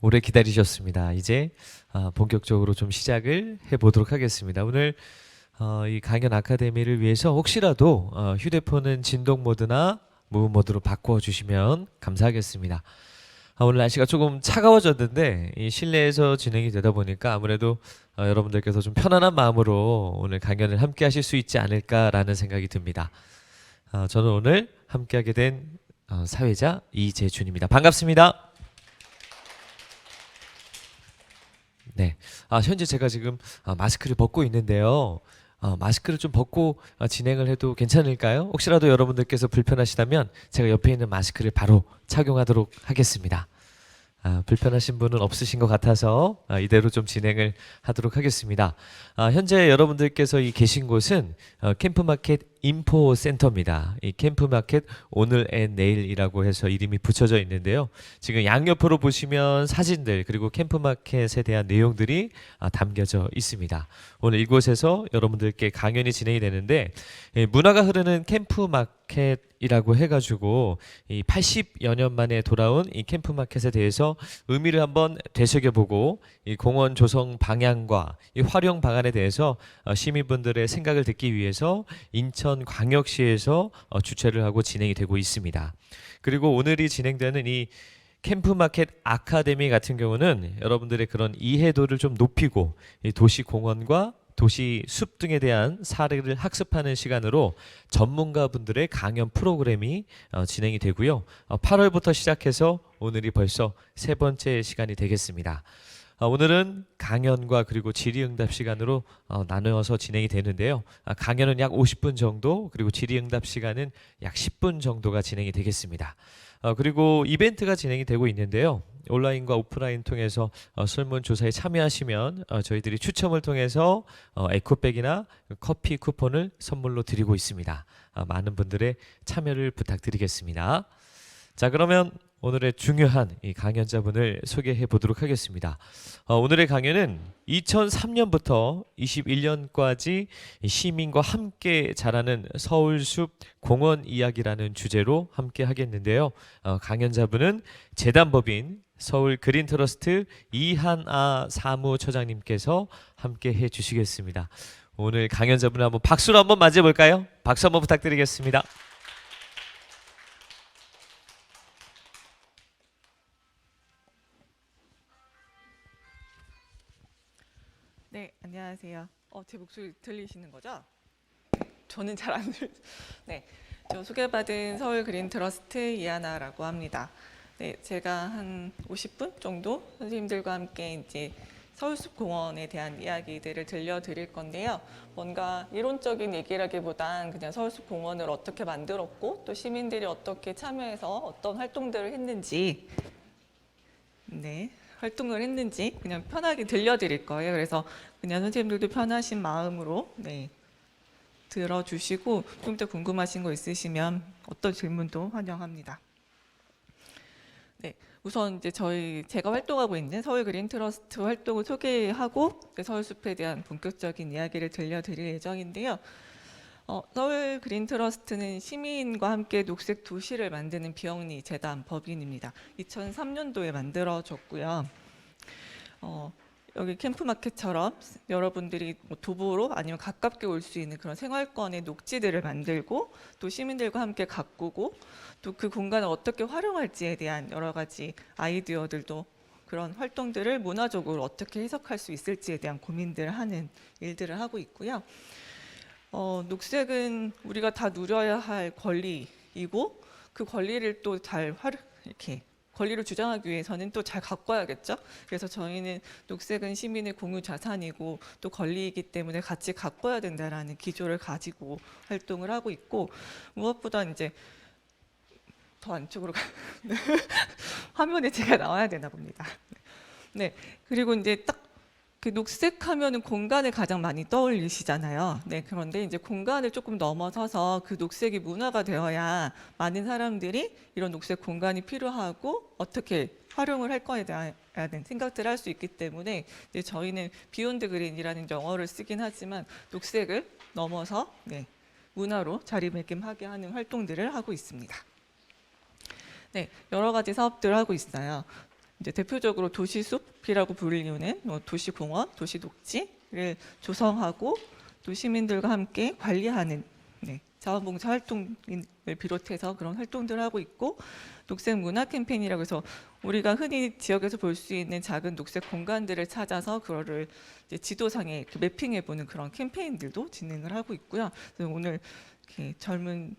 오래 기다리셨습니다. 이제 본격적으로 좀 시작을 해보도록 하겠습니다. 오늘 이 강연 아카데미를 위해서 혹시라도 휴대폰은 진동 모드나 무브 모드로 바꿔주시면 감사하겠습니다. 오늘 날씨가 조금 차가워졌는데 이 실내에서 진행이 되다 보니까 아무래도 여러분들께서 좀 편안한 마음으로 오늘 강연을 함께 하실 수 있지 않을까라는 생각이 듭니다. 저는 오늘 함께하게 된 사회자 이재준입니다. 반갑습니다. 네, 현재 제가 지금 마스크를 벗고 있는데요. 마스크를 좀 벗고 진행을 해도 괜찮을까요? 혹시라도 여러분들께서 불편하시다면 제가 옆에 있는 마스크를 바로 착용하도록 하겠습니다. 불편하신 분은 없으신 것 같아서 이대로 좀 진행을 하도록 하겠습니다. 현재 여러분들께서 계신 곳은 캠프마켓 인포센터입니다. 이 캠프마켓 오늘 앤 내일이라고 해서 이름이 붙여져 있는데요. 지금 양옆으로 보시면 사진들 그리고 캠프마켓에 대한 내용들이 담겨져 있습니다. 오늘 이곳에서 여러분들께 강연이 진행이 되는데 문화가 흐르는 캠프마켓이라고 해가지고 이 80여 년 만에 돌아온 이 캠프마켓에 대해서 의미를 한번 되새겨보고 이 공원 조성 방향과 이 활용 방안에 대해서 시민분들의 생각을 듣기 위해서 인천광역시에서 주최를 하고 진행이 되고 있습니다. 그리고 오늘이 진행되는 이 캠프마켓 아카데미 같은 경우는 여러분들의 그런 이해도를 좀 높이고 이 도시 공원과 도시 숲 등에 대한 사례를 학습하는 시간으로 전문가분들의 강연 프로그램이 진행이 되고요. 8월부터 시작해서 오늘이 벌써 세 번째 시간이 되겠습니다. 오늘은 강연과 그리고 질의응답 시간으로 나누어서 진행이 되는데요. 강연은 약 50분 정도, 그리고 질의응답 시간은 약 10분 정도가 진행이 되겠습니다. 그리고 이벤트가 진행이 되고 있는데요. 온라인과 오프라인 통해서 설문조사에 참여하시면 저희들이 추첨을 통해서 에코백이나 커피 쿠폰을 선물로 드리고 있습니다. 많은 분들의 참여를 부탁드리겠습니다. 자, 그러면 오늘의 중요한 이 강연자분을 소개해 보도록 하겠습니다. 오늘의 강연은 2003년부터 21년까지 시민과 함께 자라는 서울숲 공원 이야기라는 주제로 함께 하겠는데요. 강연자분은 재단법인 서울 그린트러스트 이한아 사무처장님께서 함께 해 주시겠습니다. 오늘 강연자분을 한번 박수로 한번 맞이해볼까요? 박수 한번 부탁드리겠습니다. 네, 안녕하세요. 제 목소리 들리시는 거죠? 저는 잘 안 네, 저 소개받은 서울 그린 트러스트 이하나라고 합니다. 네, 제가 한 50분 정도 선생님들과 함께 이제 서울숲 공원에 대한 이야기들을 들려드릴 건데요. 뭔가 이론적인 얘기라기보단 그냥 서울숲 공원을 어떻게 만들었고 또 시민들이 어떻게 참여해서 어떤 활동들을 했는지 활동을 했는지 그냥 편하게 들려드릴 거예요. 그래서 그냥 선생님들도 편하신 마음으로 들어주시고 좀 더 궁금하신 거 있으시면 어떤 질문도 환영합니다. 네, 우선 이제 제가 활동하고 있는 서울 그린 트러스트 활동을 소개하고 서울숲에 대한 본격적인 이야기를 들려드릴 예정인데요. 서울 그린 트러스트는 시민과 함께 녹색 도시를 만드는 비영리 재단 법인입니다. 2003년도에 만들어졌고요. 여기 캠프마켓처럼 여러분들이 도보로 아니면 가깝게 올 수 있는 그런 생활권의 녹지들을 만들고 또 시민들과 함께 가꾸고 또 그 공간을 어떻게 활용할지에 대한 여러 가지 아이디어들도 그런 활동들을 문화적으로 어떻게 해석할 수 있을지에 대한 고민들을 하는 일들을 하고 있고요. 녹색은 우리가 다 누려야 할 권리이고 그 권리를 또 권리를 주장하기 위해서는 또 잘 가꿔야겠죠. 그래서 저희는 녹색은 시민의 공유 자산이고 또 권리이기 때문에 같이 가꿔야 된다라는 기조를 가지고 활동을 하고 있고 무엇보다 이제 더 안쪽으로 화면에 제가 나와야 되나 봅니다. 네, 그리고 이제 딱 그 녹색 하면은 공간을 가장 많이 떠올리시잖아요. 네, 그런데 이제 공간을 조금 넘어서서 그 녹색이 문화가 되어야 많은 사람들이 이런 녹색 공간이 필요하고 어떻게 활용을 할 거에 대한 생각들을 할 수 있기 때문에 이제 저희는 비욘드 그린이라는 영어를 쓰긴 하지만 녹색을 넘어서 문화로 자리매김하게 하는 활동들을 하고 있습니다. 네, 여러 가지 사업들을 하고 있어요. 이제 대표적으로 도시숲이라고 불리는 도시공원, 도시녹지를 조성하고 또 시민들과 함께 관리하는 자원봉사 활동을 비롯해서 그런 활동들을 하고 있고, 녹색 문화 캠페인이라고 해서 우리가 흔히 지역에서 볼 수 있는 작은 녹색 공간들을 찾아서 그거를 이제 지도상에 이렇게 매핑해보는 그런 캠페인들도 진행을 하고 있고요. 그래서 오늘 이렇게 젊은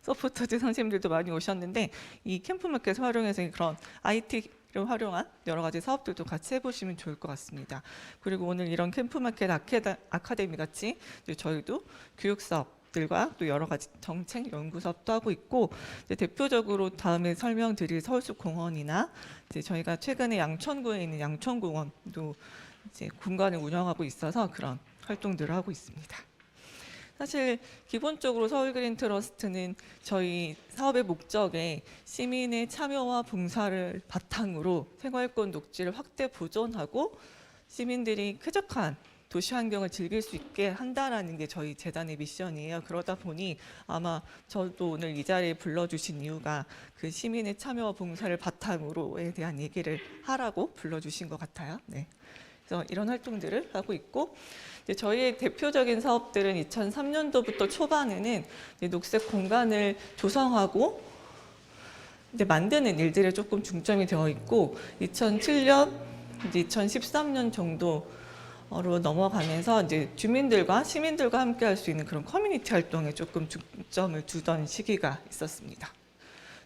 서포터즈 선생님들도 많이 오셨는데 이 캠프마켓을 활용해서 그런 IT를 활용한 여러 가지 사업들도 같이 해보시면 좋을 것 같습니다. 그리고 오늘 이런 캠프마켓 아카데미 같이 저희도 교육 사업들과 또 여러 가지 정책 연구 사업도 하고 있고, 이제 대표적으로 다음에 설명드릴 서울숲공원이나 이제 저희가 최근에 양천구에 있는 양천공원도 이제 공간을 운영하고 있어서 그런 활동들을 하고 있습니다. 사실 기본적으로 서울그린 트러스트는 저희 사업의 목적에 시민의 참여와 봉사를 바탕으로 생활권 녹지를 확대 보존하고 시민들이 쾌적한 도시 환경을 즐길 수 있게 한다라는 게 저희 재단의 미션이에요. 그러다 보니 아마 저도 오늘 이 자리에 불러주신 이유가 그 시민의 참여와 봉사를 바탕으로에 대한 얘기를 하라고 불러주신 것 같아요. 네. 그래서 이런 활동들을 하고 있고, 이제 저희의 대표적인 사업들은 2003년도부터 초반에는 이제 녹색 공간을 조성하고 이제 만드는 일들에 조금 중점이 되어 있고, 2007년, 이제 2013년 정도로 넘어가면서 이제 주민들과 시민들과 함께 할 수 있는 그런 커뮤니티 활동에 조금 중점을 두던 시기가 있었습니다.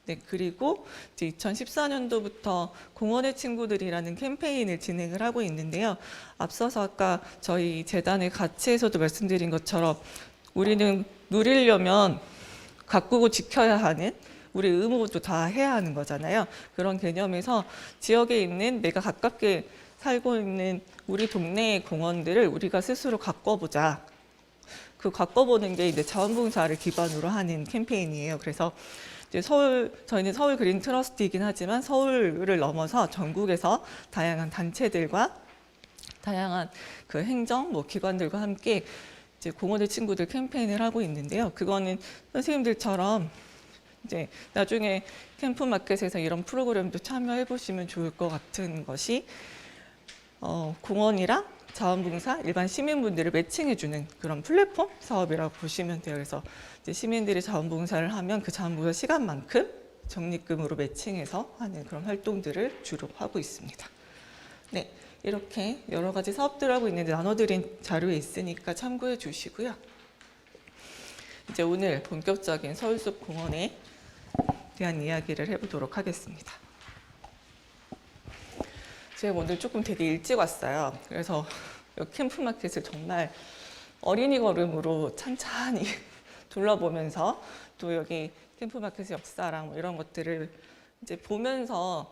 네, 그리고 이제 2014년도부터 공원의 친구들이라는 캠페인을 진행을 하고 있는데요. 앞서서 아까 저희 재단의 가치에서도 말씀드린 것처럼 우리는 누리려면 가꾸고 지켜야 하는 우리 의무도 다 해야 하는 거잖아요. 그런 개념에서 지역에 있는 내가 가깝게 살고 있는 우리 동네의 공원들을 우리가 스스로 가꿔보자. 그 가꿔보는 게 이제 자원봉사를 기반으로 하는 캠페인이에요. 그래서 이제 저희는 서울 그린 트러스트이긴 하지만 서울을 넘어서 전국에서 다양한 단체들과 다양한 그 행정 기관들과 함께 이제 공원의 친구들 캠페인을 하고 있는데요. 그거는 선생님들처럼 이제 나중에 캠프마켓에서 이런 프로그램도 참여해 보시면 좋을 것 같은 것이 공원이랑 자원봉사, 일반 시민분들을 매칭해주는 그런 플랫폼 사업이라고 보시면 돼요. 그래서 이제 시민들이 자원봉사를 하면 그 자원봉사 시간만큼 적립금으로 매칭해서 하는 그런 활동들을 주로 하고 있습니다. 네, 이렇게 여러 가지 사업들을 하고 있는데 나눠드린 자료에 있으니까 참고해 주시고요. 이제 오늘 본격적인 서울숲 공원에 대한 이야기를 해보도록 하겠습니다. 제가 오늘 조금 되게 일찍 왔어요. 그래서 캠프마켓을 정말 어린이 걸음으로 찬찬히 둘러보면서 또 여기 캠프마켓의 역사랑 이런 것들을 이제 보면서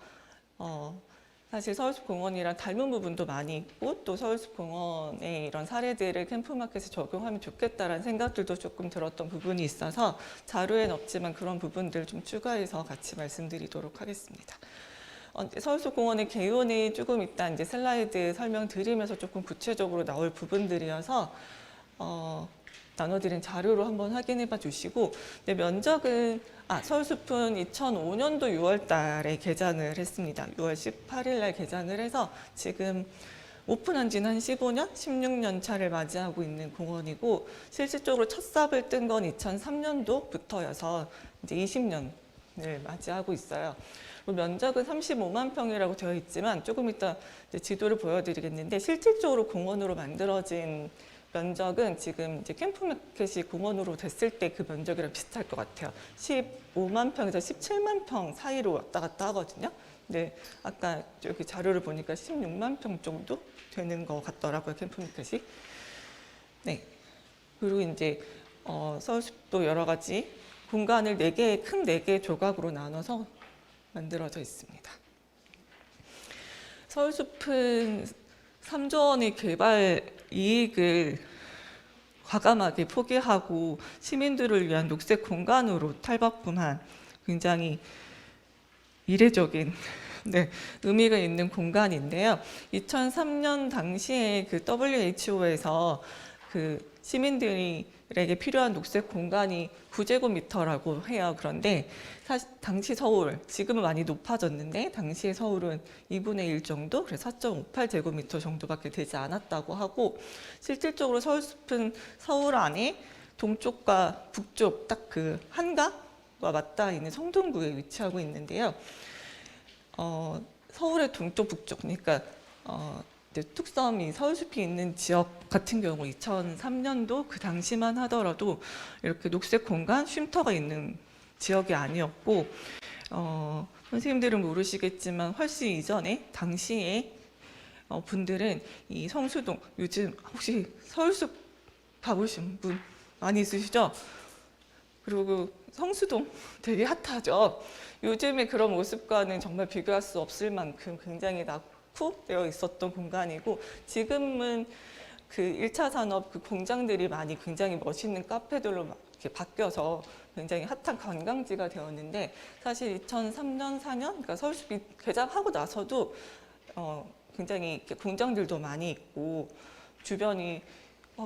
사실 서울숲공원이랑 닮은 부분도 많이 있고 또 서울숲공원의 이런 사례들을 캠프마켓에 적용하면 좋겠다라는 생각들도 조금 들었던 부분이 있어서 자료엔 없지만 그런 부분들 좀 추가해서 같이 말씀드리도록 하겠습니다. 서울숲공원의 개요는 조금 이따 이제 슬라이드 설명드리면서 조금 구체적으로 나올 부분들이어서 나눠드린 자료로 한번 확인해 봐 주시고, 면적은 서울숲은 2005년도 6월 달에 개장을 했습니다. 6월 18일 날 개장을 해서 지금 오픈한 지는 한 15년, 16년 차를 맞이하고 있는 공원이고, 실질적으로 첫 삽을 뜬 건 2003년도부터여서 이제 20년을 맞이하고 있어요. 면적은 35만 평이라고 되어 있지만 조금 이따 이제 지도를 보여드리겠는데 실질적으로 공원으로 만들어진 면적은 지금 이제 캠프마켓이 공원으로 됐을 때 그 면적이랑 비슷할 것 같아요. 15만 평에서 17만 평 사이로 왔다 갔다 하거든요. 근데 아까 여기 자료를 보니까 16만 평 정도 되는 것 같더라고요, 캠프마켓이. 네. 그리고 이제 서울숲도 여러 가지 공간을 큰 4개의 조각으로 나눠서 만들어져 있습니다. 서울숲은 3조 원의 개발 이익을 과감하게 포기하고 시민들을 위한 녹색 공간으로 탈바꿈한 굉장히 이례적인 의미가 있는 공간인데요. 2003년 당시에 그 WHO에서 그 시민들이 시민들에게 필요한 녹색 공간이 9제곱미터라고 해요. 그런데 사실 당시 서울, 지금은 많이 높아졌는데 당시의 서울은 2분의 1 정도, 그래서 4.58제곱미터 정도밖에 되지 않았다고 하고, 실질적으로 서울숲은 서울 안에 동쪽과 북쪽 딱 그 한가와 맞닿아 있는 성동구에 위치하고 있는데요. 서울의 동쪽 북쪽, 그러니까 이제 뚝섬이 서울숲이 있는 지역 같은 경우 2003년도 그 당시만 하더라도 이렇게 녹색 공간 쉼터가 있는 지역이 아니었고, 선생님들은 모르시겠지만 훨씬 이전에 당시에 분들은 이 성수동, 요즘 혹시 서울숲 가보신 분 많이 있으시죠? 그리고 성수동 되게 핫하죠. 요즘에 그런 모습과는 정말 비교할 수 없을 만큼 굉장히 낙후되어 있었던 공간이고, 지금은 그 1차 산업 그 공장들이 많이 굉장히 멋있는 카페들로 이렇게 바뀌어서 굉장히 핫한 관광지가 되었는데, 사실 2003년, 4년, 그러니까 서울숲이 개장하고 나서도 굉장히 이렇게 공장들도 많이 있고, 주변이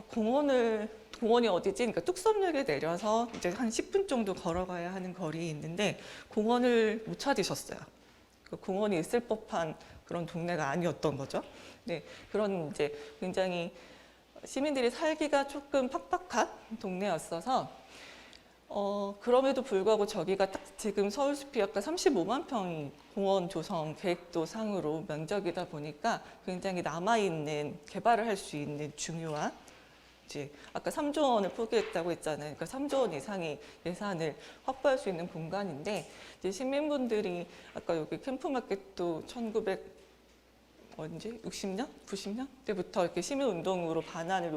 공원이 어디지? 그러니까 뚝섬역에 내려서 이제 한 10분 정도 걸어가야 하는 거리에 있는데 공원을 못 찾으셨어요. 그 공원이 있을 법한 그런 동네가 아니었던 거죠. 네, 그런 이제 굉장히 시민들이 살기가 조금 팍팍한 동네였어서 그럼에도 불구하고 저기가 딱 지금 서울숲이 약간 35만 평이 공원 조성 계획도 상으로 면적이다 보니까 굉장히 남아있는 개발을 할 수 있는 중요한, 이제 아까 3조 원을 포기했다고 했잖아요. 그러니까 3조 원 이상의 예산을 확보할 수 있는 공간인데, 이제 시민분들이 아까 여기 캠프마켓도 1960년? 90년 때부터 이렇게 시민운동으로 반환을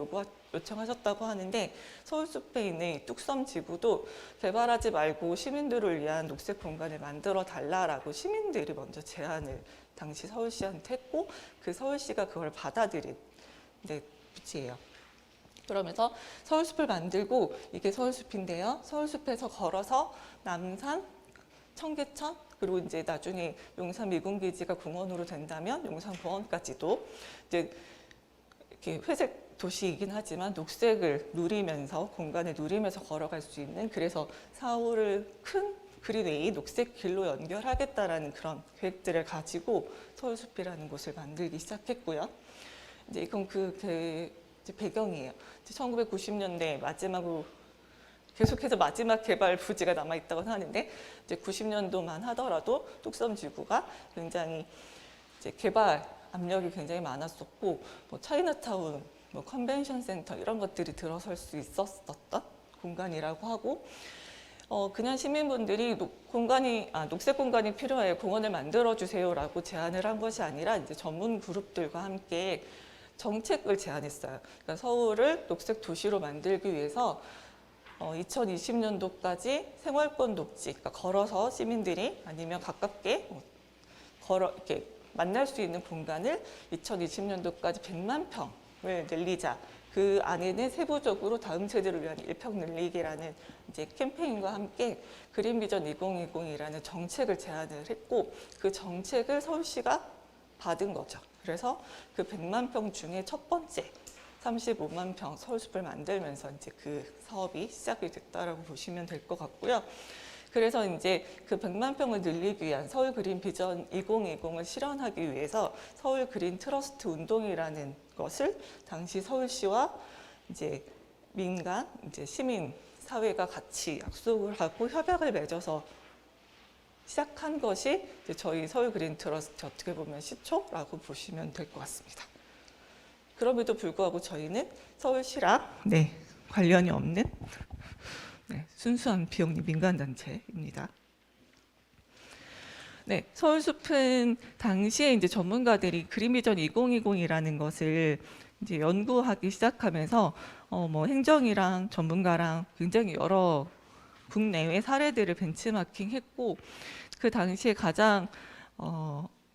요청하셨다고 하는데, 서울숲에 있는 이 뚝섬 지구도 개발하지 말고 시민들을 위한 녹색 공간을 만들어 달라라고 시민들이 먼저 제안을 당시 서울시한테 했고, 그 서울시가 그걸 받아들인 부지예요. 그러면서 서울숲을 만들고, 이게 서울숲인데요. 서울숲에서 걸어서 남산, 청계천, 그리고 이제 나중에 용산 미군기지가 공원으로 된다면 용산공원까지도 이제 이렇게 회색 도시이긴 하지만 녹색을 누리면서, 공간을 누리면서 걸어갈 수 있는, 그래서 서울을 큰 그린웨이 녹색 길로 연결하겠다라는 그런 계획들을 가지고 서울숲이라는 곳을 만들기 시작했고요. 이제 이건 이제 배경이에요. 1990년대 마지막으로 계속해서 마지막 개발 부지가 남아 있다고 하는데, 이제 90년도만 하더라도 뚝섬 지구가 굉장히 이제 개발 압력이 굉장히 많았었고, 뭐 차이나타운, 뭐 컨벤션 센터 이런 것들이 들어설 수 있었던 공간이라고 하고, 그냥 시민분들이 녹색 공간이 필요해, 공원을 만들어 주세요라고 제안을 한 것이 아니라 이제 전문 그룹들과 함께 정책을 제안했어요. 그러니까 서울을 녹색 도시로 만들기 위해서 2020년도까지 생활권 녹지, 그러니까 걸어서 시민들이 아니면 가깝게 이렇게 만날 수 있는 공간을 2020년도까지 100만 평을 늘리자. 그 안에는 세부적으로 다음 세대를 위한 1평 늘리기라는 이제 캠페인과 함께 그린 비전 2020이라는 정책을 제안을 했고, 그 정책을 서울시가 받은 거죠. 그래서 그 100만 평 중에 첫 번째 35만 평 서울숲을 만들면서 이제 그 사업이 시작이 됐다라고 보시면 될 것 같고요. 그래서 이제 그 100만 평을 늘리기 위한 서울 그린 비전 2020을 실현하기 위해서 서울 그린 트러스트 운동이라는 것을 당시 서울시와 이제 민간, 이제 시민 사회가 같이 약속을 하고 협약을 맺어서 시작한 것이 이제 저희 서울 그린 트러스트, 어떻게 보면 시초라고 보시면 될 것 같습니다. 그럼에도 불구하고 저희는 서울시랑 관련이 없는 순수한 비영리 민간단체입니다. 서울숲은 당시에 이제 전문가들이 그린 비전 2020이라는 것을 이제 연구하기 시작하면서 뭐 행정이랑 전문가랑 굉장히 여러 국내외 사례들을 벤치마킹했고, 그 당시에 가장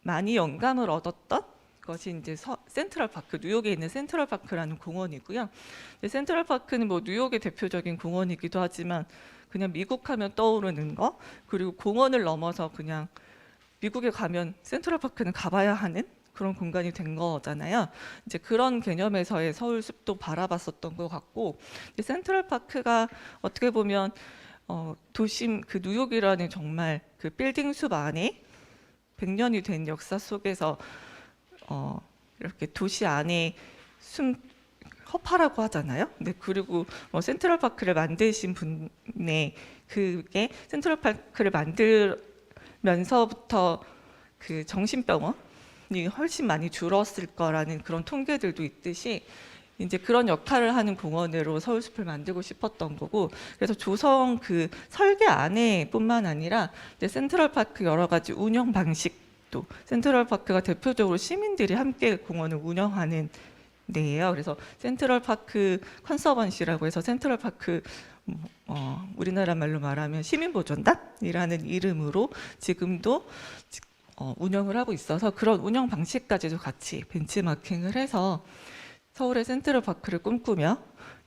많이 영감을 얻었던 것이 이제 센트럴파크, 뉴욕에 있는 센트럴파크라는 공원이고요. 센트럴파크는 뭐 뉴욕의 대표적인 공원이기도 하지만 그냥 미국하면 떠오르는 거, 그리고 공원을 넘어서 그냥 미국에 가면 센트럴파크는 가봐야 하는 그런 공간이 된 거잖아요. 이제 그런 개념에서의 서울숲도 바라봤었던 것 같고, 이제 센트럴파크가 어떻게 보면 도심 그 뉴욕이라는 정말 그 빌딩 숲 안에 100년이 된 역사 속에서 이렇게 도시 안에 허파라고 하잖아요. 네, 그리고 센트럴파크를 만드신 분의 그게 센트럴파크를 만들면서부터 그 정신병원이 훨씬 많이 줄었을 거라는 그런 통계들도 있듯이 이제 그런 역할을 하는 공원으로 서울숲을 만들고 싶었던 거고, 그래서 조성 그 설계 안에뿐만 아니라 이제 센트럴파크 여러 가지 운영 방식도, 센트럴파크가 대표적으로 시민들이 함께 공원을 운영하는 데예요. 그래서 센트럴파크 컨서번시라고 해서 센트럴파크 우리나라 말로 말하면 시민보존단이라는 이름으로 지금도 운영을 하고 있어서 그런 운영 방식까지도 같이 벤치마킹을 해서 서울의 센트럴파크를 꿈꾸며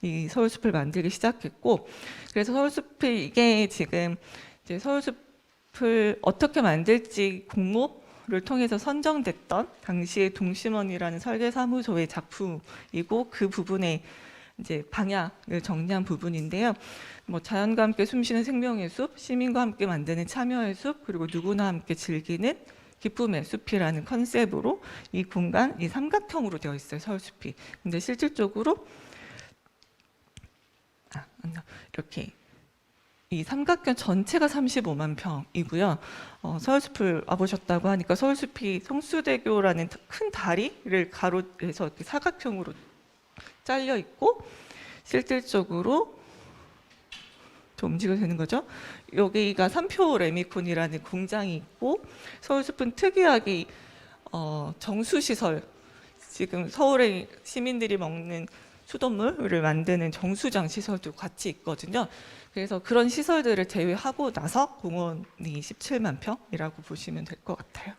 이 서울숲을 만들기 시작했고, 그래서 서울숲이 이게 지금 이제 서울숲을 어떻게 만들지 공모를 통해서 선정됐던 당시의 동심원이라는 설계사무소의 작품이고, 그 부분에 이제 방향을 정리한 부분인데요. 자연과 함께 숨쉬는 생명의 숲, 시민과 함께 만드는 참여의 숲, 그리고 누구나 함께 즐기는 기쁨의 숲이라는 컨셉으로 이 공간, 이 삼각형으로 되어 있어요, 서울숲이. 근데 실질적으로 이렇게 이 삼각형 전체가 35만 평이고요. 서울숲을 와보셨다고 하니까 서울숲이 성수대교라는 큰 다리를 가로해서 이렇게 사각형으로 잘려 있고, 실질적으로 좀 움직여도 되는 거죠. 여기가 삼표 레미콘이라는 공장이 있고, 서울숲은 특이하게 정수시설, 지금 서울의 시민들이 먹는 수돗물을 만드는 정수장 시설도 같이 있거든요. 그래서 그런 시설들을 제외하고 나서 공원이 17만 평이라고 보시면 될 것 같아요.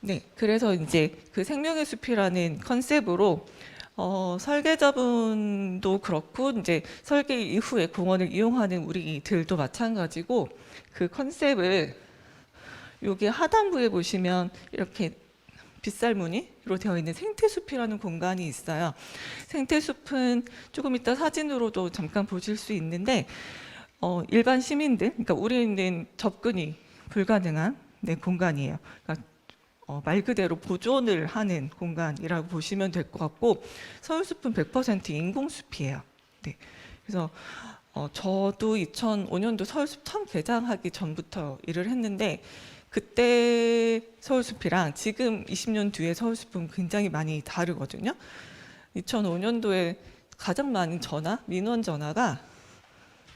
네, 그래서 이제 그 생명의 숲이라는 컨셉으로 설계자분도 그렇고 이제 설계 이후에 공원을 이용하는 우리들도 마찬가지고, 그 컨셉을 여기 하단부에 보시면 이렇게 빗살무늬로 되어 있는 생태숲이라는 공간이 있어요. 생태숲은 조금 이따 사진으로도 잠깐 보실 수 있는데 일반 시민들, 그러니까 우리는 접근이 불가능한 공간이에요. 그러니까 말 그대로 보존을 하는 공간이라고 보시면 될 것 같고, 서울숲은 100% 인공숲이에요. 네. 그래서 저도 2005년도 서울숲 처음 개장하기 전부터 일을 했는데, 그때 서울숲이랑 지금 20년 뒤에 서울숲은 굉장히 많이 다르거든요. 2005년도에 가장 많은 민원 전화가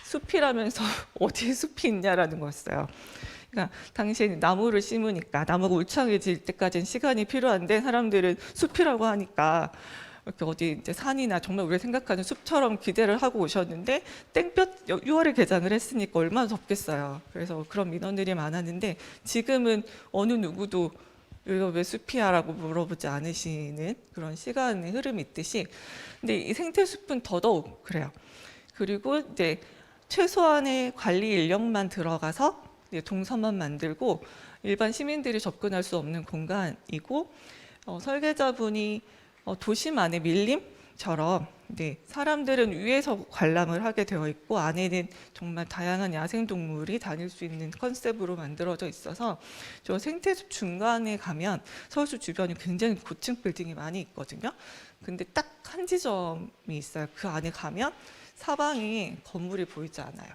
숲이라면서 어디에 숲이 있냐라는 거였어요. 그러니까 당시에 나무를 심으니까 나무가 울창해질 때까지는 시간이 필요한데, 사람들은 숲이라고 하니까 이렇게 어디 이제 산이나 정말 우리가 생각하는 숲처럼 기대를 하고 오셨는데, 땡볕 6월에 개장을 했으니까 얼마나 덥겠어요. 그래서 그런 민원들이 많았는데, 지금은 어느 누구도 여기가 왜 숲이야라고 물어보지 않으시는 그런 시간의 흐름이 있듯이, 근데 이 생태숲은 더더욱 그래요. 그리고 이제 최소한의 관리 인력만 들어가서 동선만 만들고 일반 시민들이 접근할 수 없는 공간이고, 설계자분이 도심안의 밀림처럼 사람들은 위에서 관람을 하게 되어 있고, 안에는 정말 다양한 야생동물이 다닐 수 있는 컨셉으로 만들어져 있어서, 저 생태숲 중간에 가면 서울숲 주변이 굉장히 고층 빌딩이 많이 있거든요. 근데 딱 한 지점이 있어요. 그 안에 가면 사방이 건물이 보이지 않아요.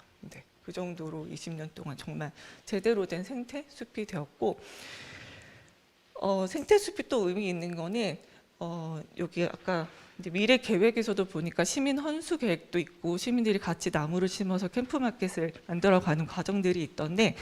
그 정도로 20년 동안 정말 제대로 된 생태숲이 되었고, 생태숲이 또 의미 있는 거는 여기 아까 이제 미래 계획에서도 보니까 시민 헌수 계획도 있고, 시민들이 같이 나무를 심어서 캠프마켓을 만들어가는 과정들이 있던데,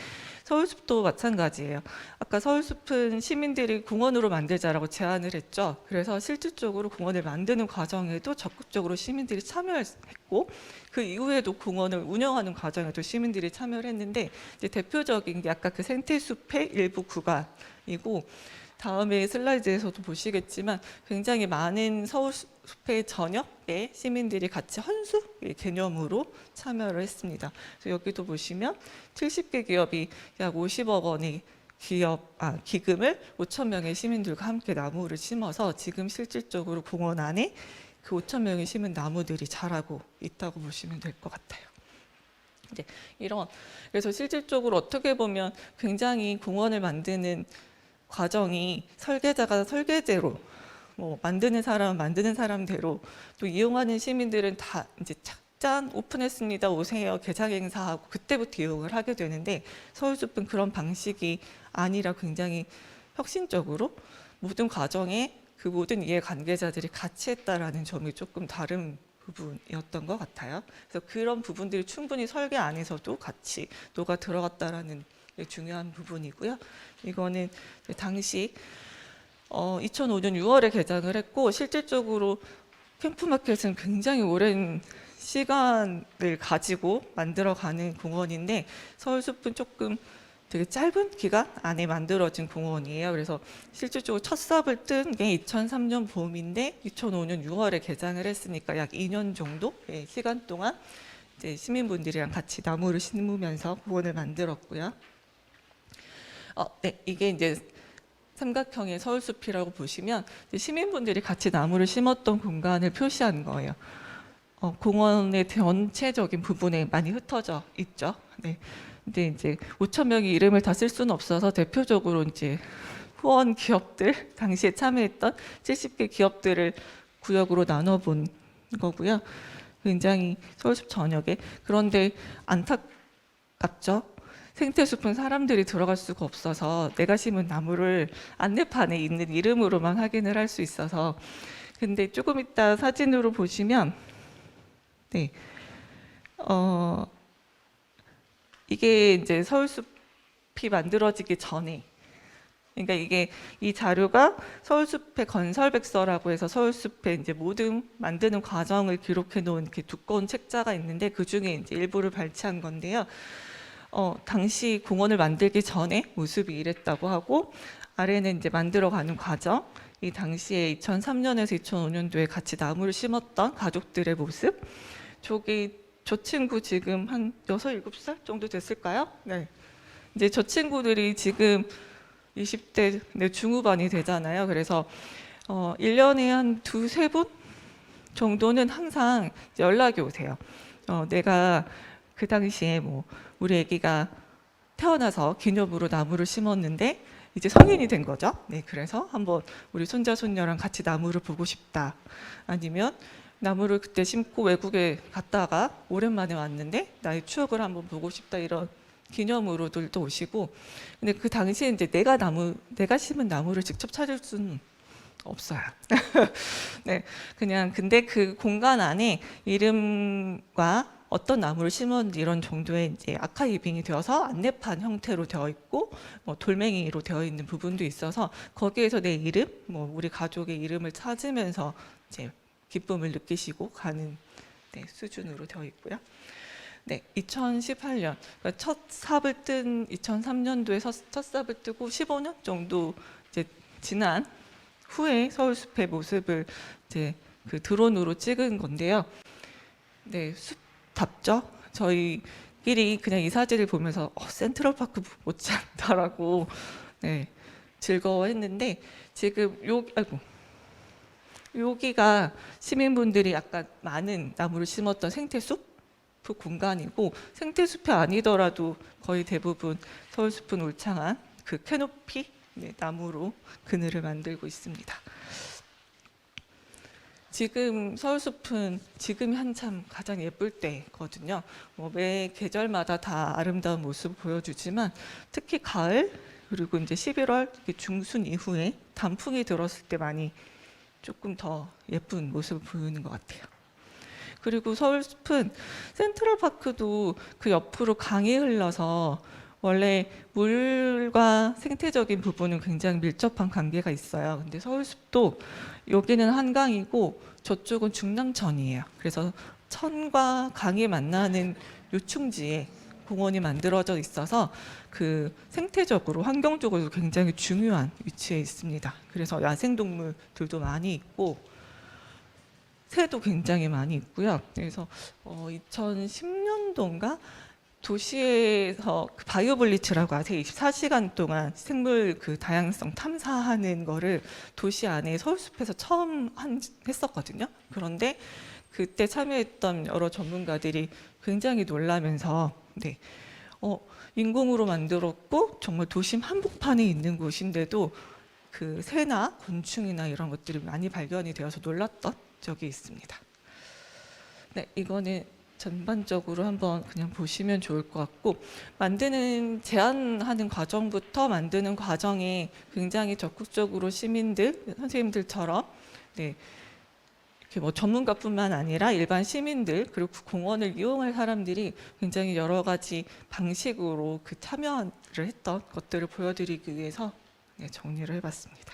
서울숲도 마찬가지예요. 아까 서울숲은 시민들이 공원으로 만들자라고 제안을 했죠. 그래서 실질적으로 공원을 만드는 과정에도 적극적으로 시민들이 참여했고, 그 이후에도 공원을 운영하는 과정에도 시민들이 참여를 했는데, 이제 대표적인 게 아까 그 생태숲의 일부 구간이고, 다음에 슬라이드에서도 보시겠지만 굉장히 많은 서울숲의 전역에 시민들이 같이 헌수 개념으로 참여를 했습니다. 그래서 여기도 보시면 70개 기업이 약 50억 원의 기금을 5천 명의 시민들과 함께 나무를 심어서 지금 실질적으로 공원 안에 그 5천 명이 심은 나무들이 자라고 있다고 보시면 될 것 같아요. 이제 그래서 실질적으로 어떻게 보면 굉장히 공원을 만드는 과정이 설계자가 설계대로 만드는 사람은 만드는 사람대로 또 이용하는 시민들은 다 이제 짠 오픈했습니다 오세요 개장 행사하고 그때부터 이용을 하게 되는데 서울숲은 그런 방식이 아니라 굉장히 혁신적으로 모든 과정에 그 모든 이해 관계자들이 같이 했다라는 점이 조금 다른 부분이었던 것 같아요. 그래서 그런 부분들이 충분히 설계 안에서도 같이 녹아 들어갔다라는 게 중요한 부분이고요. 이거는 당시 2005년 6월에 개장을 했고 실질적으로 캠프마켓은 굉장히 오랜 시간을 가지고 만들어가는 공원인데 서울숲은 조금 되게 짧은 기간 안에 만들어진 공원이에요. 그래서 실질적으로 첫 삽을 뜬 게 2003년 봄인데 2005년 6월에 개장을 했으니까 약 2년 정도의 시간 동안 이제 시민분들이랑 같이 나무를 심으면서 공원을 만들었고요. 네, 이게 이제 삼각형의 서울숲이라고 보시면 시민분들이 같이 나무를 심었던 공간을 표시한 거예요. 공원의 전체적인 부분에 많이 흩어져 있죠. 네. 근데 이제 5천 명의 이름을 다 쓸 수는 없어서 대표적으로 이제 후원 기업들 당시에 참여했던 70개 기업들을 구역으로 나눠본 거고요. 굉장히 서울숲 전역에 그런데 안타깝죠. 생태숲은 사람들이 들어갈 수가 없어서 내가 심은 나무를 안내판에 있는 이름으로만 확인을 할 수 있어서 근데 조금 이따 사진으로 보시면 네. 이게 이제 서울숲이 만들어지기 전에 그러니까 이게 이 자료가 서울숲의 건설백서라고 해서 서울숲의 이제 모든 만드는 과정을 기록해 놓은 이렇게 두꺼운 책자가 있는데 그 중에 이제 일부를 발췌한 건데요. 당시 공원을 만들기 전에 모습이 이랬다고 하고 아래는 이제 만들어가는 과정, 이 당시에 2003년에서 2005년도에 같이 나무를 심었던 가족들의 모습. 저 친구 지금 한 6, 7살 정도 됐을까요? 네. 이제 저 친구들이 지금 20대 중후반이 되잖아요. 그래서 1년에 한 두세 분 정도는 항상 연락이 오세요. 내가 그 당시에 우리 아기가 태어나서 기념으로 나무를 심었는데 이제 성인이 된 거죠. 네, 그래서 한번 우리 손자 손녀랑 같이 나무를 보고 싶다. 아니면 나무를 그때 심고 외국에 갔다가 오랜만에 왔는데 나의 추억을 한번 보고 싶다 이런 기념으로들도 오시고 근데 그 당시에 이제 내가 심은 나무를 직접 찾을 수는 없어요. 네, 그냥 근데 그 공간 안에 이름과 어떤 나무를 심었는지 이런 정도의 이제 아카이빙이 되어서 안내판 형태로 되어 있고 돌멩이로 되어 있는 부분도 있어서 거기에서 내 이름, 우리 가족의 이름을 찾으면서 이제 기쁨을 느끼시고 가는 수준으로 되어 있고요. 네, 2018년 그러니까 첫 삽을 뜬 2003년도에 첫 삽을 뜨고 15년 정도 이제 지난 후에 서울숲의 모습을 이제 그 드론으로 찍은 건데요. 네, 숲답죠. 저희끼리 그냥 이 사진을 보면서 센트럴파크 못지않다라고 네, 즐거워했는데 지금 여기가 시민분들이 약간 많은 나무를 심었던 생태숲 그 공간이고 생태숲이 아니더라도 거의 대부분 서울숲은 울창한 그 캐노피 나무로 그늘을 만들고 있습니다. 지금 서울숲은 지금이 한참 가장 예쁠 때거든요. 매 계절마다 다 아름다운 모습을 보여주지만 특히 가을 그리고 이제 11월 중순 이후에 단풍이 들었을 때 많이 조금 더 예쁜 모습을 보이는 것 같아요. 그리고 서울숲은 센트럴파크도 그 옆으로 강이 흘러서 원래 물과 생태적인 부분은 굉장히 밀접한 관계가 있어요. 근데 서울숲도 여기는 한강이고 저쪽은 중랑천이에요. 그래서 천과 강이 만나는 요충지에 공원이 만들어져 있어서 그 생태적으로 환경적으로 굉장히 중요한 위치에 있습니다. 그래서 야생동물들도 많이 있고 새도 굉장히 많이 있고요. 그래서 2010년도인가 도시에서 그 바이오 블리츠라고 아세요? 24시간 동안 생물 그 다양성 탐사하는 거를 도시 안에 서울숲에서 처음 했었거든요. 그런데 그때 참여했던 여러 전문가들이 굉장히 놀라면서 네, 인공으로 만들었고 정말 도심 한복판에 있는 곳인데도 그 새나 곤충이나 이런 것들이 많이 발견이 되어서 놀랐던 적이 있습니다. 네, 이거는 전반적으로 한번 그냥 보시면 좋을 것 같고, 제안하는 과정부터 만드는 과정에 굉장히 적극적으로 시민들, 선생님들처럼 네, 이렇게 뭐 전문가뿐만 아니라 일반 시민들 그리고 그 공원을 이용할 사람들이 굉장히 여러 가지 방식으로 그 참여를 했던 것들을 보여드리기 위해서 네, 정리를 해봤습니다.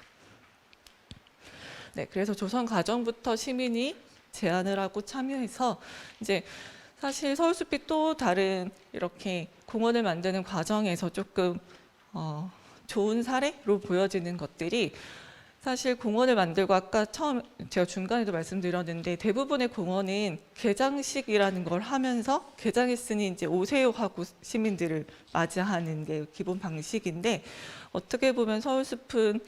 네, 그래서 조성 과정부터 시민이 제안을 하고 참여해서 이제 사실 서울숲이 또 다른 이렇게 공원을 만드는 과정에서 조금 좋은 사례로 보여지는 것들이 사실 공원을 만들고 아까 처음 제가 중간에도 말씀드렸는데 대부분의 공원은 개장식이라는 걸 하면서 개장했으니 이제 오세요 하고 시민들을 맞이하는 게 기본 방식인데 어떻게 보면 서울숲은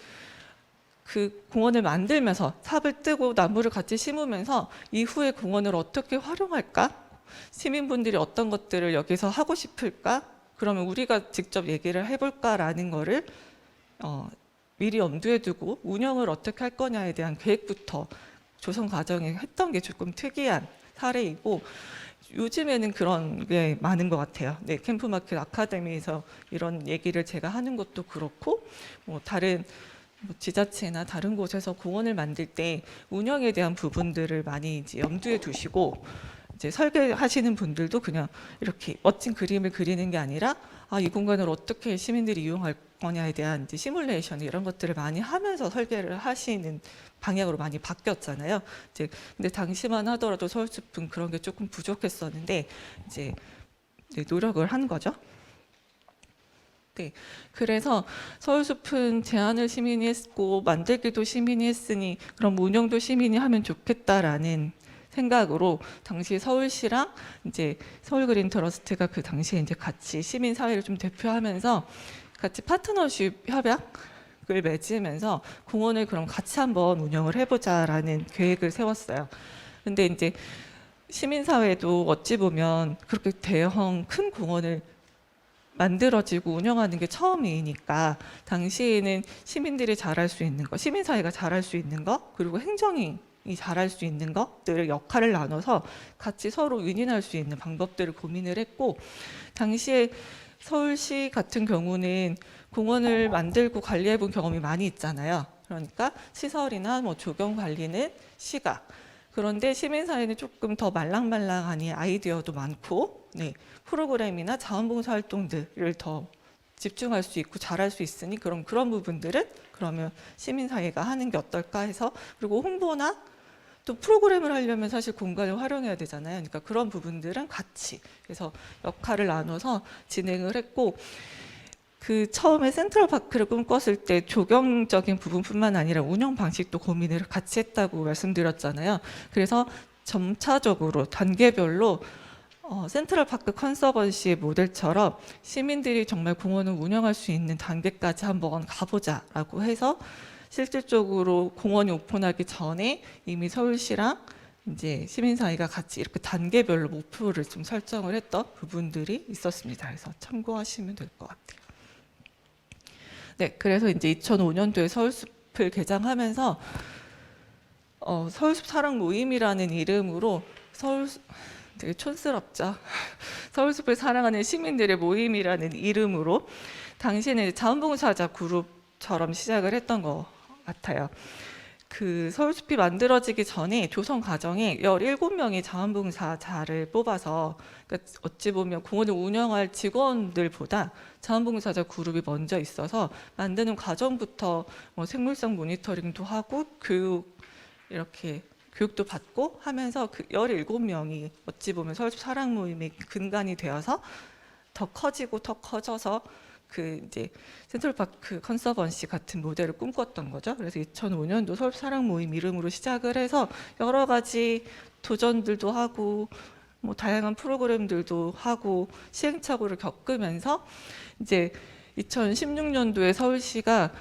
그 공원을 만들면서 삽을 뜨고 나무를 같이 심으면서 이후에 공원을 어떻게 활용할까? 시민분들이 어떤 것들을 여기서 하고 싶을까? 그러면 우리가 직접 얘기를 해볼까라는 거를 미리 염두에 두고 운영을 어떻게 할 거냐에 대한 계획부터 조성 과정에 했던 게 조금 특이한 사례이고 요즘에는 그런 게 많은 것 같아요. 네, 캠프마켓 아카데미에서 이런 얘기를 제가 하는 것도 그렇고 뭐 다른 지자체나 다른 곳에서 공원을 만들 때 운영에 대한 부분들을 많이 이제 염두에 두시고 이제 설계하시는 분들도 그냥 이렇게 멋진 그림을 그리는 게 아니라 이 공간을 어떻게 시민들이 이용할 거냐에 대한 이제 시뮬레이션 이런 것들을 많이 하면서 설계를 하시는 방향으로 많이 바뀌었잖아요. 이제 근데 당시만 하더라도 서울숲은 그런 게 조금 부족했었는데 이제 노력을 한 거죠. 네, 그래서 서울숲은 제안을 시민이 했고 만들기도 시민이 했으니 그럼 운영도 시민이 하면 좋겠다라는 생각으로 당시 서울시랑 이제 서울그린 트러스트가 그 당시에 이제 같이 시민 사회를 좀 대표하면서 같이 파트너십 협약을 맺으면서 공원을 그럼 같이 한번 운영을 해보자라는 계획을 세웠어요. 근데 이제 시민 사회도 어찌 보면 그렇게 대형 큰 공원을 만들어지고 운영하는 게 처음이니까 당시에는 시민들이 잘할 수 있는 거, 시민사회가 잘할 수 있는 거, 그리고 행정이 잘할 수 있는 것들을 역할을 나눠서 같이 서로 윈윈할 수 있는 방법들을 고민을 했고 당시에 서울시 같은 경우는 공원을 만들고 관리해 본 경험이 많이 있잖아요. 그러니까 시설이나 뭐 조경 관리는 시가 그런데 시민사회는 조금 더 말랑말랑하니 아이디어도 많고 네, 프로그램이나 자원봉사 활동들을 더 집중할 수 있고 잘할 수 있으니 그런 부분들은 그러면 시민사회가 하는 게 어떨까 해서 그리고 홍보나 또 프로그램을 하려면 사실 공간을 활용해야 되잖아요. 그러니까 그런 부분들은 같이 그래서 역할을 나눠서 진행을 했고 그 처음에 센트럴파크를 꿈꿨을 때 조경적인 부분뿐만 아니라 운영 방식도 고민을 같이 했다고 말씀드렸잖아요. 그래서 점차적으로 단계별로 센트럴파크 컨서번시의 모델처럼 시민들이 정말 공원을 운영할 수 있는 단계까지 한번 가보자라고 해서 실질적으로 공원이 오픈하기 전에 이미 서울시랑 이제 시민사회가 같이 이렇게 단계별로 목표를 좀 설정을 했던 부분들이 있었습니다. 그래서 참고하시면 될 것 같아요. 네, 그래서 이제 2005년도에 서울숲을 개장하면서 서울숲 사랑 모임이라는 이름으로 되게 촌스럽죠. 서울숲을 사랑하는 시민들의 모임이라는 이름으로 당시에는 자원봉사자 그룹처럼 시작을 했던 것 같아요. 그 서울숲이 만들어지기 전에 조성 과정에 17명의 자원봉사자를 뽑아서 그러니까 어찌 보면 공원을 운영할 직원들보다 자원봉사자 그룹이 먼저 있어서 만드는 과정부터 뭐 생물성 모니터링도 하고 교육도 받고 하면서 그 17명이 어찌 보면 서울숲 사랑 모임의 근간이 되어서 더 커져서 그 이제 센트럴파크 컨서번시 같은 모델을 꿈꿨던 거죠. 그래서 2005년도 서울숲 사랑 모임 이름으로 시작을 해서 여러 가지 도전들도 하고 뭐 다양한 프로그램들도 하고 시행착오를 겪으면서 이제 2016년도에 서울시가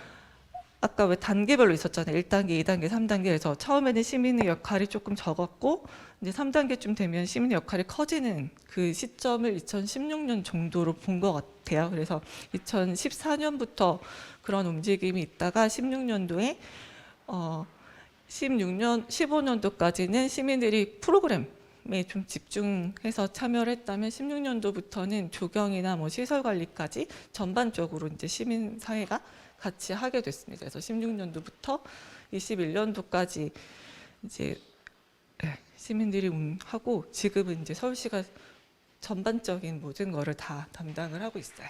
아까 왜 단계별로 있었잖아요. 1단계, 2단계, 3단계에서 처음에는 시민의 역할이 조금 적었고 이제 3단계쯤 되면 시민의 역할이 커지는 그 시점을 2016년 정도로 본 것 같아요. 그래서 2014년부터 그런 움직임이 있다가 16년도에 15년도까지는 시민들이 프로그램에 좀 집중해서 참여를 했다면 16년도부터는 조경이나 뭐 시설 관리까지 전반적으로 이제 시민 사회가 같이 하게 됐습니다. 그래서 16년도부터 21년도까지 이제 시민들이 하고 지금은 이제 서울시가 전반적인 모든 거를 다 담당을 하고 있어요.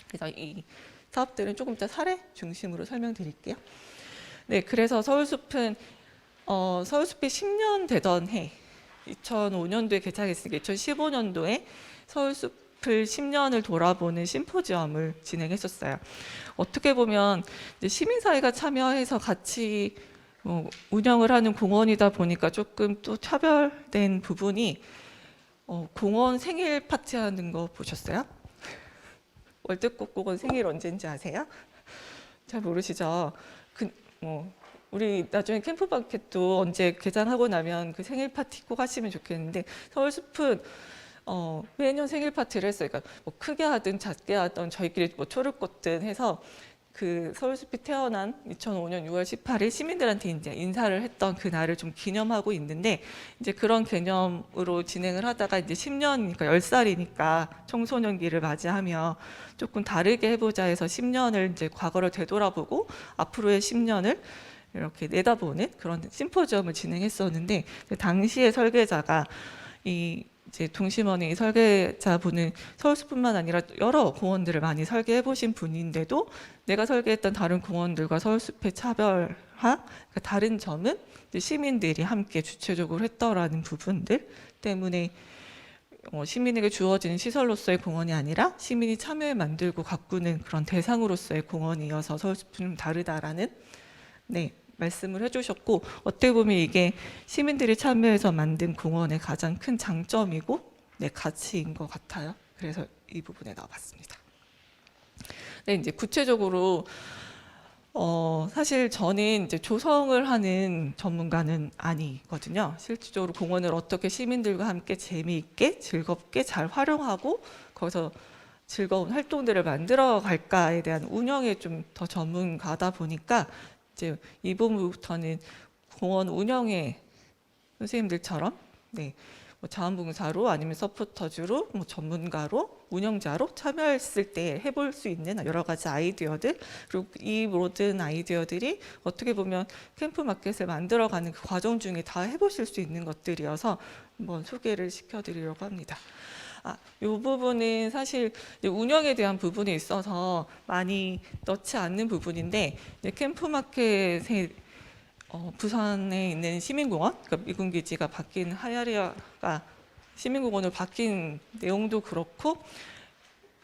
그래서 이 사업들은 조금 이따 사례 중심으로 설명드릴게요. 네, 그래서 서울숲은 서울숲이 10년 되던 해 2005년도에 개장했으니까 2015년도에 서울숲을 10년을 돌아보는 심포지엄을 진행했었어요. 어떻게 보면 이제 시민사회가 참여해서 같이 운영을 하는 공원이다 보니까 조금 또 차별된 부분이 공원 생일 파티하는 거 보셨어요? 월드꽃 공원 생일 언제인지 아세요? 잘 모르시죠? 우리 나중에 캠프방켓도 언제 개장하고 나면 그 생일 파티 꼭 하시면 좋겠는데 서울숲은 매년 생일 파티를 했어요. 그러니까 뭐 크게 하든 작게 하든 저희끼리 뭐 초를 꽂든 해서 그 서울숲이 태어난 2005년 6월 18일 시민들한테 이제 인사를 했던 그 날을 좀 기념하고 있는데 이제 그런 개념으로 진행을 하다가 이제 10년이니까 10살이니까 청소년기를 맞이하며 조금 다르게 해보자 해서 10년을 이제 과거를 되돌아보고 앞으로의 10년을 이렇게 내다보는 그런 심포지엄을 진행했었는데 당시의 설계자가 이제 동심원의 설계자분은 서울숲뿐만 아니라 여러 공원들을 많이 설계해 보신 분인데도 내가 설계했던 다른 공원들과 서울숲의 차별화, 그러니까 다른 점은 이제 시민들이 함께 주체적으로 했더라는 부분들 때문에 시민에게 주어지는 시설로서의 공원이 아니라 시민이 참여해 만들고 가꾸는 그런 대상으로서의 공원이어서 서울숲은 좀 다르다라는 말씀을 해주셨고 어떻게 보면 이게 시민들이 참여해서 만든 공원의 가장 큰 장점이고 가치인 것 같아요. 그래서 이 부분에 넣어봤습니다. 이제 구체적으로 사실 저는 이제 조성을 하는 전문가는 아니거든요. 실질적으로 공원을 어떻게 시민들과 함께 재미있게 즐겁게 잘 활용하고 거기서 즐거운 활동들을 만들어 갈까에 대한 운영에 좀 더 전문가다 보니까 이제 이 부분부터는 공원 운영의 선생님들처럼 뭐 자원봉사로 아니면 서포터즈로 뭐 전문가로 운영자로 참여했을 때 해볼 수 있는 여러 가지 아이디어들 그리고 이 모든 아이디어들이 어떻게 보면 캠프마켓을 만들어가는 그 과정 중에 다 해보실 수 있는 것들이어서 한번 소개를 시켜드리려고 합니다. 이 부분은 사실 운영에 대한 부분에 있어서 많이 넣지 않는 부분인데 캠프마켓의 부산에 있는 시민공원, 그러니까 미군기지가 바뀐 하야리아가 시민공원으로 바뀐 내용도 그렇고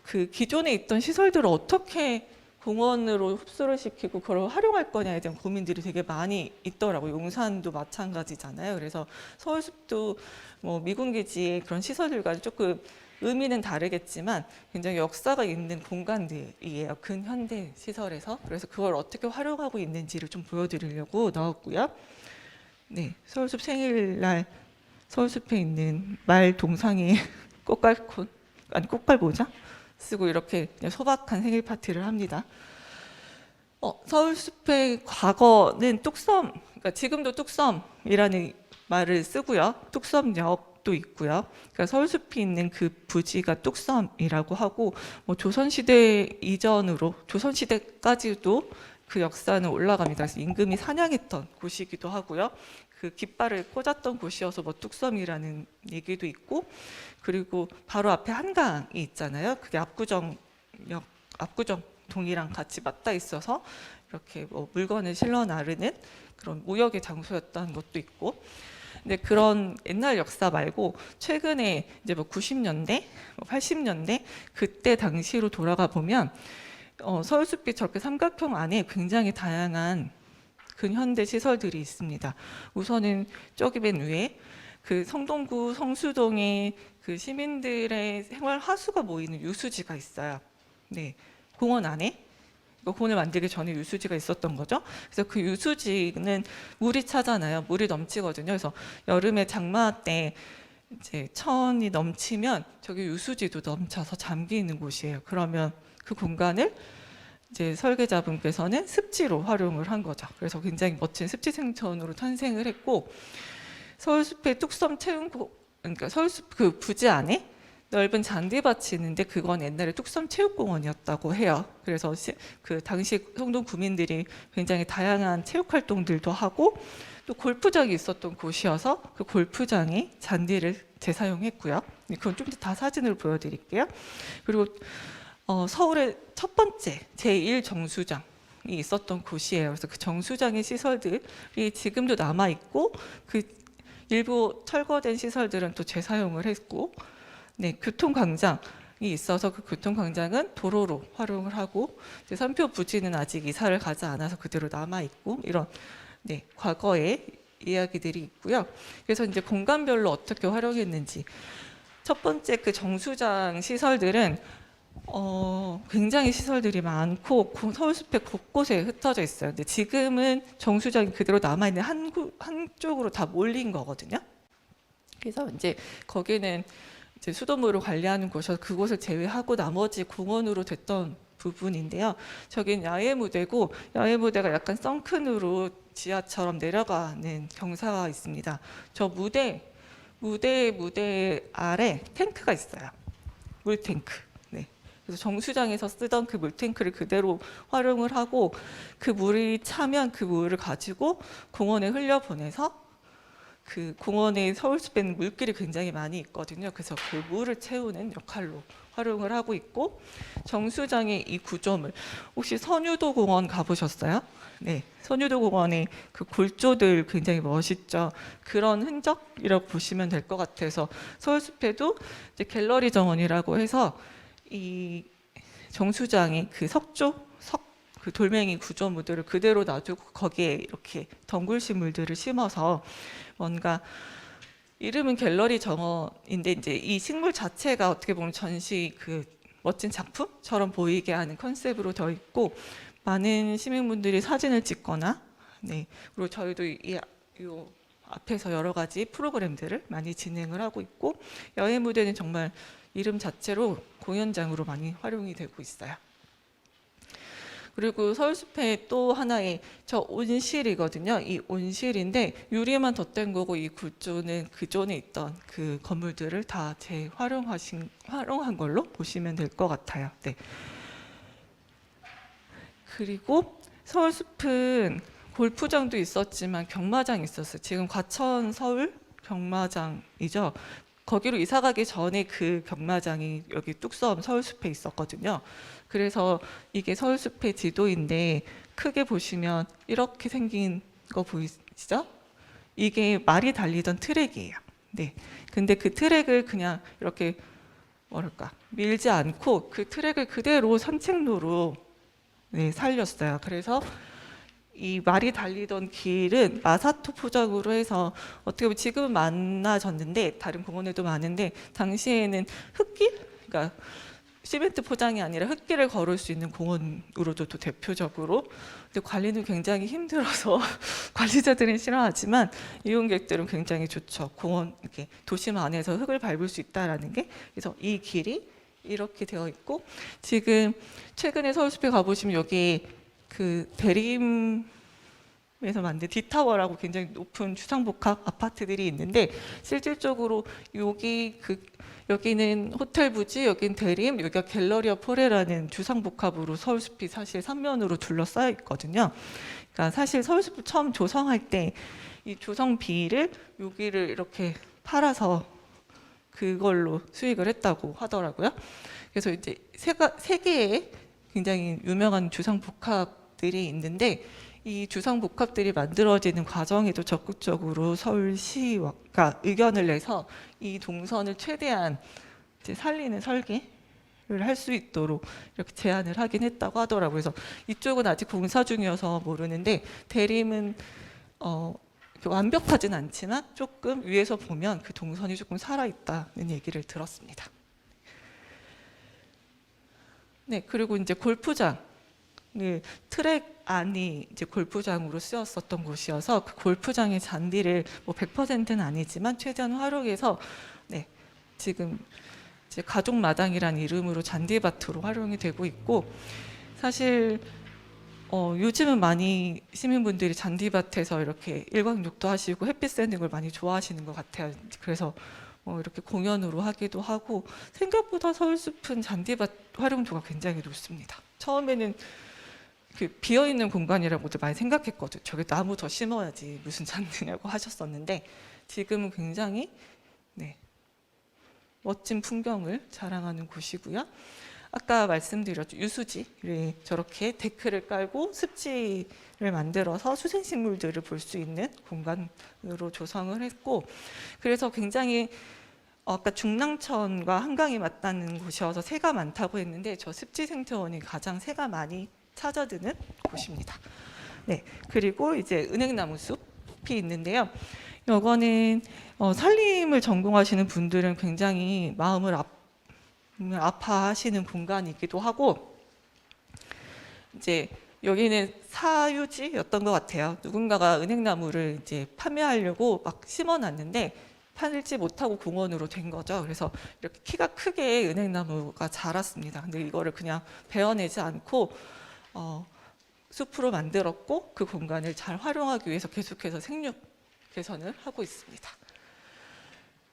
그 기존에 있던 시설들을 어떻게 공원으로 흡수를 시키고 그걸 활용할 거냐에 대한 고민들이 되게 많이 있더라고요. 용산도 마찬가지잖아요. 그래서 서울숲도 뭐 미군기지의 그런 시설들과 조금 의미는 다르겠지만 굉장히 역사가 있는 공간들이에요. 근현대 시설에서. 그래서 그걸 어떻게 활용하고 있는지를 좀 보여드리려고 넣었고요. 서울숲 생일날 서울숲에 있는 말 동상에 꽃갈콘, 아니 꽃갈모자 쓰고 이렇게 그냥 소박한 생일 파티를 합니다. 서울숲의 과거는 뚝섬, 그러니까 지금도 뚝섬이라는 말을 쓰고요. 뚝섬역도 있고요. 그러니까 서울숲이 있는 그 부지가 뚝섬이라고 하고 뭐 조선시대 이전으로 조선시대까지도 그 역사는 올라갑니다. 그래서 임금이 사냥했던 곳이기도 하고요. 그 깃발을 꽂았던 곳이어서 뭐 뚝섬이라는 얘기도 있고 그리고 바로 앞에 한강이 있잖아요. 그게 압구정동이랑 같이 맞닿아 있어서 이렇게 뭐 물건을 실러 나르는 그런 무역의 장소였다는 것도 있고 근데 그런 옛날 역사 말고 최근에 이제 뭐 90년대, 80년대 그때 당시로 돌아가 보면 서울숲이 저렇게 삼각형 안에 굉장히 다양한 근현대 시설들이 있습니다. 우선은 저기 맨 위에 그 성동구 성수동에 그 시민들의 생활 하수가 모이는 유수지가 있어요. 네, 공원 안에. 공원을 만들기 전에 유수지가 있었던 거죠. 그래서 그 유수지는 물이 차잖아요. 물이 넘치거든요. 그래서 여름에 장마 때 이제 천이 넘치면 저기 유수지도 넘쳐서 잠기는 곳이에요. 그러면 그 공간을 이제 설계자분께서는 습지로 활용을 한 거죠. 그래서 굉장히 멋진 습지 생천으로 탄생을 했고, 서울숲의 뚝섬 그러니까 서울숲 그 부지 안에 넓은 잔디밭이 있는데 그건 옛날에 뚝섬 체육공원이었다고 해요. 그래서 그 당시 성동 구민들이 굉장히 다양한 체육 활동들도 하고 또 골프장이 있었던 곳이어서 그 골프장에 잔디를 재사용했고요. 그건 좀 이따 사진을 보여드릴게요. 그리고 서울의 첫 번째 제1 정수장이 있었던 곳이에요. 그래서 그 정수장의 시설들이 지금도 남아 있고 그 일부 철거된 시설들은 또 재사용을 했고, 네, 교통광장이 있어서 그 교통광장은 도로로 활용을 하고, 이제 삼표 부지는 아직 이사를 가지 않아서 그대로 남아 있고, 이런 네, 과거의 이야기들이 있고요. 그래서 이제 공간별로 어떻게 활용했는지, 첫 번째 그 정수장 시설들은 굉장히 시설들이 많고 서울숲의 곳곳에 흩어져 있어요. 근데 지금은 정수장이 그대로 남아 있는 한쪽으로 다 몰린 거거든요. 그래서 이제 거기는 이제 수돗물을 관리하는 곳이어서 그곳을 제외하고 나머지 공원으로 됐던 부분인데요. 저긴 야외 무대고, 야외 무대가 약간 썬큰으로 지하처럼 내려가는 경사가 있습니다. 저 무대 아래 탱크가 있어요. 물탱크. 네. 그래서 정수장에서 쓰던 그 물탱크를 그대로 활용을 하고, 그 물이 차면 그 물을 가지고 공원에 흘려보내서 그 공원에 서울숲에는 물길이 굉장히 많이 있거든요. 그래서 그 물을 채우는 역할로 활용을 하고 있고, 정수장의 이 구조물, 혹시 선유도 공원 가보셨어요? 네, 선유도 공원의 그 골조들 굉장히 멋있죠. 그런 흔적이라고 보시면 될 것 같아서 서울숲에도 이제 갤러리 정원이라고 해서 이 정수장의 그 그 돌멩이 구조물들을 그대로 놔두고 거기에 이렇게 덩굴식물들을 심어서 뭔가 이름은 갤러리 정원인데 이제 이 식물 자체가 어떻게 보면 전시 그 멋진 작품처럼 보이게 하는 컨셉으로 되어 있고, 많은 시민분들이 사진을 찍거나, 네, 그리고 저희도 이 앞에서 여러 가지 프로그램들을 많이 진행을 하고 있고, 여해 무대는 정말 이름 자체로 공연장으로 많이 활용이 되고 있어요. 그리고 서울숲의 또 하나의 저 온실이거든요. 이 온실인데 유리만 덧댄 거고, 이 구조는 그전에 있던 그 건물들을 다 활용한 걸로 보시면 될 것 같아요. 네. 그리고 서울숲은 골프장도 있었지만 경마장이 있었어요. 지금 과천 서울 경마장이죠. 거기로 이사 가기 전에 그 경마장이 여기 뚝섬 서울숲에 있었거든요. 그래서 이게 서울숲의 지도인데 크게 보시면 이렇게 생긴 거 보이시죠? 이게 말이 달리던 트랙이에요. 네. 근데 그 트랙을 그냥 이렇게 뭐랄까 밀지 않고 그 트랙을 그대로 산책로로 네, 살렸어요. 그래서 이 말이 달리던 길은 마사토 포장으로 해서 어떻게 보면 지금은 많아졌는데 다른 공원에도 많은데, 당시에는 흙길, 그러니까 시멘트 포장이 아니라 흙길을 걸을 수 있는 공원으로도 또 대표적으로. 근데 관리는 굉장히 힘들어서 관리자들은 싫어하지만 이용객들은 굉장히 좋죠. 공원 이렇게 도심 안에서 흙을 밟을 수 있다라는 게. 그래서 이 길이 이렇게 되어 있고, 지금 최근에 서울숲에 가보시면 여기 그 대림에서 만든 D타워라고 굉장히 높은 주상복합 아파트들이 있는데, 실질적으로 여기는 호텔 부지, 여기는 대림, 여기가 갤러리아 포레라는 주상복합으로 서울숲이 사실 3면으로 둘러싸여 있거든요. 그러니까 사실 서울숲을 처음 조성할 때 이 조성비를 여기를 이렇게 팔아서 그걸로 수익을 했다고 하더라고요. 그래서 이제 세 개의 굉장히 유명한 주상복합들이 있는데, 이 주상복합들이 만들어지는 과정에도 적극적으로 서울시가 의견을 내서 이 동선을 최대한 이제 살리는 설계를 할 수 있도록 이렇게 제안을 하긴 했다고 하더라고요. 그래서 이쪽은 아직 공사 중이어서 모르는데, 대림은 완벽하진 않지만 조금 위에서 보면 그 동선이 조금 살아있다는 얘기를 들었습니다. 네, 그리고 이제 골프장. 네, 트랙 안이 이제 골프장으로 쓰였었던 곳이어서 그 골프장의 잔디를 뭐 100%는 아니지만 최대한 활용해서 네, 지금 이제 가족마당이라는 이름으로 잔디밭으로 활용이 되고 있고 사실 요즘은 많이 시민분들이 잔디밭에서 이렇게 일광욕도 하시고 햇빛 쐬는 걸 많이 좋아하시는 것 같아요. 그래서 이렇게 공연으로 하기도 하고 생각보다 서울숲은 잔디밭 활용도가 굉장히 높습니다. 처음에는 그 비어있는 공간이라고도 많이 생각했거든요. 저기 나무 더 심어야지 무슨 잔디냐고 하셨었는데 지금은 굉장히 네, 멋진 풍경을 자랑하는 곳이고요. 아까 말씀드렸죠. 유수지를 저렇게 데크를 깔고 습지를 만들어서 수생식물들을 볼 수 있는 공간으로 조성을 했고 그래서 굉장히 아까 중랑천과 한강이 맞닿는 곳이어서 새가 많다고 했는데 저 습지생태원이 가장 새가 많이 찾아드는 곳입니다. 네, 그리고 이제 은행나무 숲이 있는데요. 이거는 산림을 전공하시는 분들은 굉장히 마음을 아파하시는 공간이기도 하고 이제 여기는 사유지였던 것 같아요. 누군가가 은행나무를 이제 판매하려고 막 심어놨는데 팔지 못하고 공원으로 된 거죠. 그래서 이렇게 키가 크게 은행나무가 자랐습니다. 근데 이거를 그냥 베어내지 않고 숲으로 만들었고 그 공간을 잘 활용하기 위해서 계속해서 생육 개선을 하고 있습니다.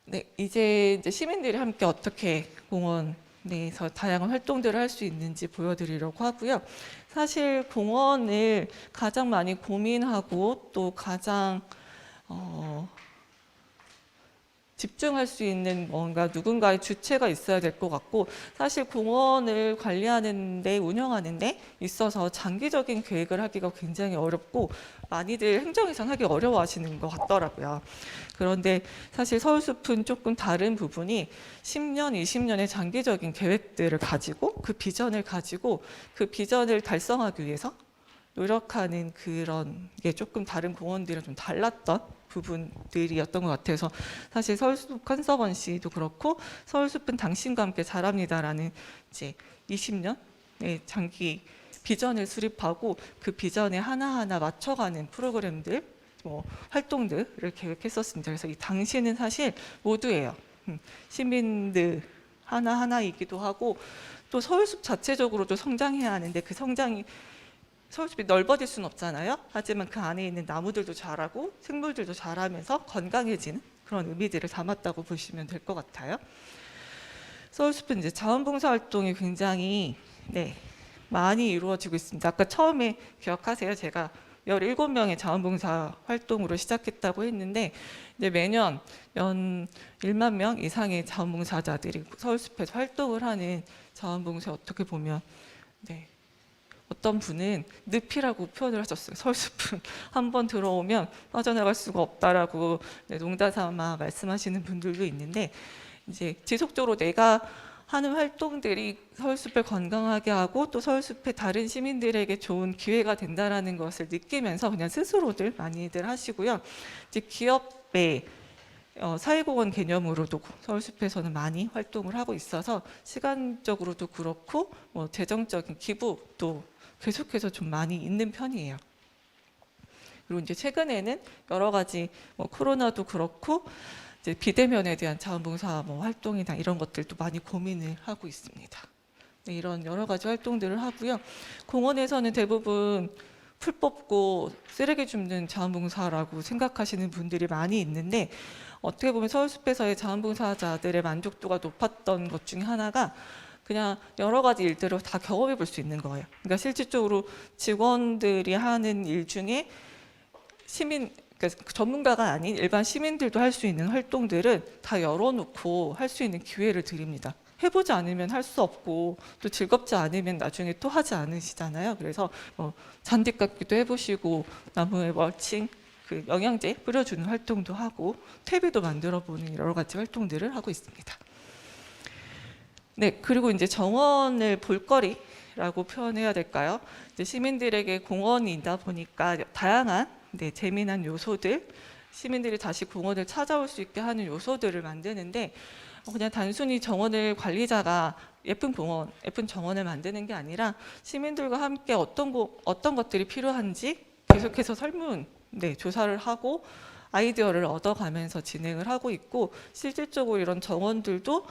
네, 이제 시민들이 함께 어떻게 공원 내에서 다양한 활동들을 할 수 있는지 보여드리려고 하고요. 사실 공원을 가장 많이 고민하고 또 가장 집중할 수 있는 뭔가 누군가의 주체가 있어야 될 것 같고 사실 공원을 관리하는데 운영하는 데 있어서 장기적인 계획을 하기가 굉장히 어렵고 많이들 행정에선 하기 어려워하시는 것 같더라고요. 그런데 사실 서울숲은 조금 다른 부분이 10년, 20년의 장기적인 계획들을 가지고 그 비전을 달성하기 위해서 노력하는 그런 게 조금 다른 공원들이랑 좀 달랐던 부분들이었던 것 같아서 사실 서울숲 컨서번시도 그렇고 서울숲은 당신과 함께 자랍니다라는 이제 20년의 장기 비전을 수립하고 그 비전에 하나하나 맞춰가는 프로그램들, 활동들을 계획했었습니다. 그래서 이 당신은 사실 모두예요. 시민들 하나하나이기도 하고 또 서울숲 자체적으로도 성장해야 하는데 그 성장이 서울숲이 넓어질 수는 없잖아요. 하지만 그 안에 있는 나무들도 자라고 생물들도 자라면서 건강해지는 그런 의미들을 담았다고 보시면 될 것 같아요. 서울숲은 이제 자원봉사 활동이 굉장히 많이 이루어지고 있습니다. 아까 처음에 기억하세요? 제가 17명의 자원봉사 활동으로 시작했다고 했는데 이제 매년 연 1만 명 이상의 자원봉사자들이 서울숲에서 활동을 하는 자원봉사 어떻게 보면 어떤 분은 늪이라고 표현을 하셨어요. 서울숲은 한번 들어오면 빠져나갈 수가 없다라고 농담 삼아 말씀하시는 분들도 있는데 이제 지속적으로 내가 하는 활동들이 서울숲을 건강하게 하고 또 서울숲의 다른 시민들에게 좋은 기회가 된다라는 것을 느끼면서 그냥 스스로들 많이들 하시고요. 이제 기업의 사회공헌 개념으로도 서울숲에서는 많이 활동을 하고 있어서 시간적으로도 그렇고 재정적인 기부도 계속해서 좀 많이 있는 편이에요. 그리고 이제 최근에는 여러 가지 코로나도 그렇고 이제 비대면에 대한 자원봉사 활동이나 이런 것들도 많이 고민을 하고 있습니다. 네, 이런 여러 가지 활동들을 하고요. 공원에서는 대부분 풀 뽑고 쓰레기 줍는 자원봉사라고 생각하시는 분들이 많이 있는데 어떻게 보면 서울숲에서의 자원봉사자들의 만족도가 높았던 것 중에 하나가 그냥 여러 가지 일들을 다 경험해 볼 수 있는 거예요. 그러니까 실질적으로 직원들이 하는 일 중에 그러니까 전문가가 아닌 일반 시민들도 할 수 있는 활동들은 다 열어놓고 할 수 있는 기회를 드립니다. 해보지 않으면 할 수 없고 또 즐겁지 않으면 나중에 또 하지 않으시잖아요. 그래서 잔디 깎기도 해보시고 나무에 멀칭, 그 영양제 뿌려주는 활동도 하고 퇴비도 만들어보는 여러 가지 활동들을 하고 있습니다. 네, 그리고 이제 정원을 볼거리라고 표현해야 될까요? 이제 시민들에게 공원이다 보니까 다양한 재미난 요소들 시민들이 다시 공원을 찾아올 수 있게 하는 요소들을 만드는데 그냥 단순히 정원을 관리자가 예쁜 공원, 예쁜 정원을 만드는 게 아니라 시민들과 함께 어떤 것들이 필요한지 계속해서 조사를 하고 아이디어를 얻어가면서 진행을 하고 있고 실질적으로 이런 정원들도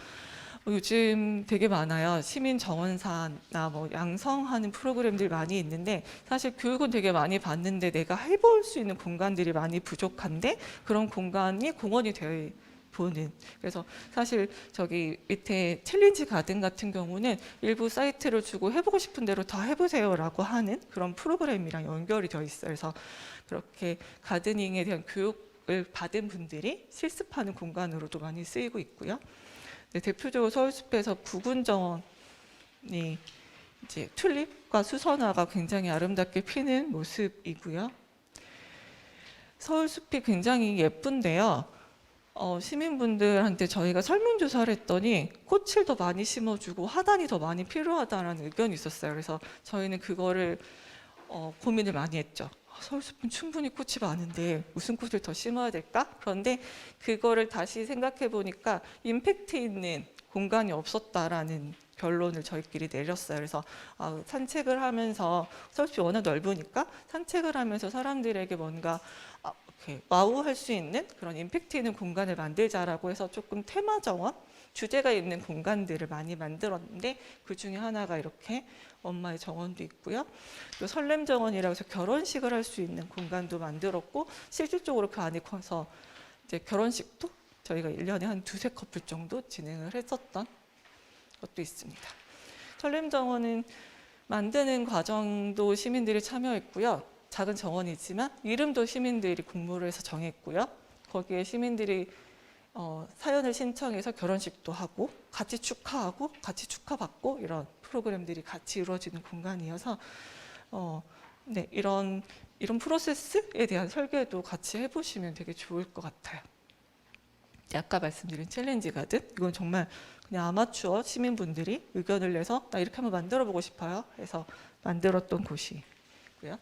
요즘 되게 많아요. 시민 정원사나 뭐 양성하는 프로그램들이 많이 있는데 사실 교육은 되게 많이 받는데 내가 해볼 수 있는 공간들이 많이 부족한데 그런 공간이 공원이 되어 보는. 그래서 사실 저기 밑에 챌린지 가든 같은 경우는 일부 사이트를 주고 해보고 싶은 대로 다 해보세요라고 하는 그런 프로그램이랑 연결이 되어 있어요. 그래서 그렇게 가드닝에 대한 교육을 받은 분들이 실습하는 공간으로도 많이 쓰이고 있고요. 네, 대표적으로 서울숲에서 부근정원이 이제 튤립과 수선화가 굉장히 아름답게 피는 모습이고요. 서울숲이 굉장히 예쁜데요. 시민분들한테 저희가 설문조사를 했더니 꽃을 더 많이 심어주고 화단이 더 많이 필요하다는 의견이 있었어요. 그래서 저희는 그거를 고민을 많이 했죠. 서울숲은 충분히 꽃이 많은데 무슨 꽃을 더 심어야 될까? 그런데 그거를 다시 생각해 보니까 임팩트 있는 공간이 없었다라는 결론을 저희끼리 내렸어요. 그래서 산책을 하면서 서울숲이 워낙 넓으니까 산책을 하면서 사람들에게 뭔가 이렇게 와우할 수 있는 그런 임팩트 있는 공간을 만들자라고 해서 조금 테마 정원, 주제가 있는 공간들을 많이 만들었는데 그 중에 하나가 이렇게 엄마의 정원도 있고요. 또 설렘 정원이라고 해서 결혼식을 할 수 있는 공간도 만들었고 실질적으로 그 안에 커서 이제 결혼식도 저희가 1년에 한 2~3커플 정도 진행을 했었던 것도 있습니다. 설렘 정원은 만드는 과정도 시민들이 참여했고요. 작은 정원이지만 이름도 시민들이 공모를 해서 정했고요. 거기에 시민들이 사연을 신청해서 결혼식도 하고 같이 축하하고 같이 축하받고 이런 프로그램들이 같이 이루어지는 공간이어서 네, 이런 프로세스에 대한 설계도 같이 해보시면 되게 좋을 것 같아요. 아까 말씀드린 챌린지 가든 이건 정말 그냥 아마추어 시민분들이 의견을 내서 나 이렇게 한번 만들어 보고 싶어요 해서 만들었던 곳이고요.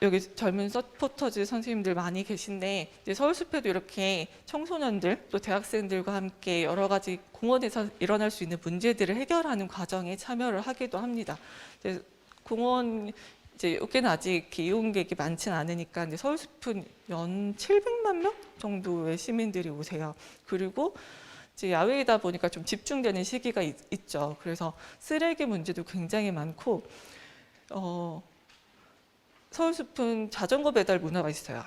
여기 젊은 서포터즈 선생님들 많이 계신데 이제 서울숲에도 이렇게 청소년들 또 대학생들과 함께 여러 가지 공원에서 일어날 수 있는 문제들을 해결하는 과정에 참여를 하기도 합니다. 이제 공원 이제 여기는 아직 이렇게 이용객이 많지는 않으니까 이제 서울숲은 연 700만 명 정도의 시민들이 오세요. 그리고 이제 야외이다 보니까 좀 집중되는 시기가 있죠. 그래서 쓰레기 문제도 굉장히 많고 서울숲은 자전거 배달 문화가 있어요.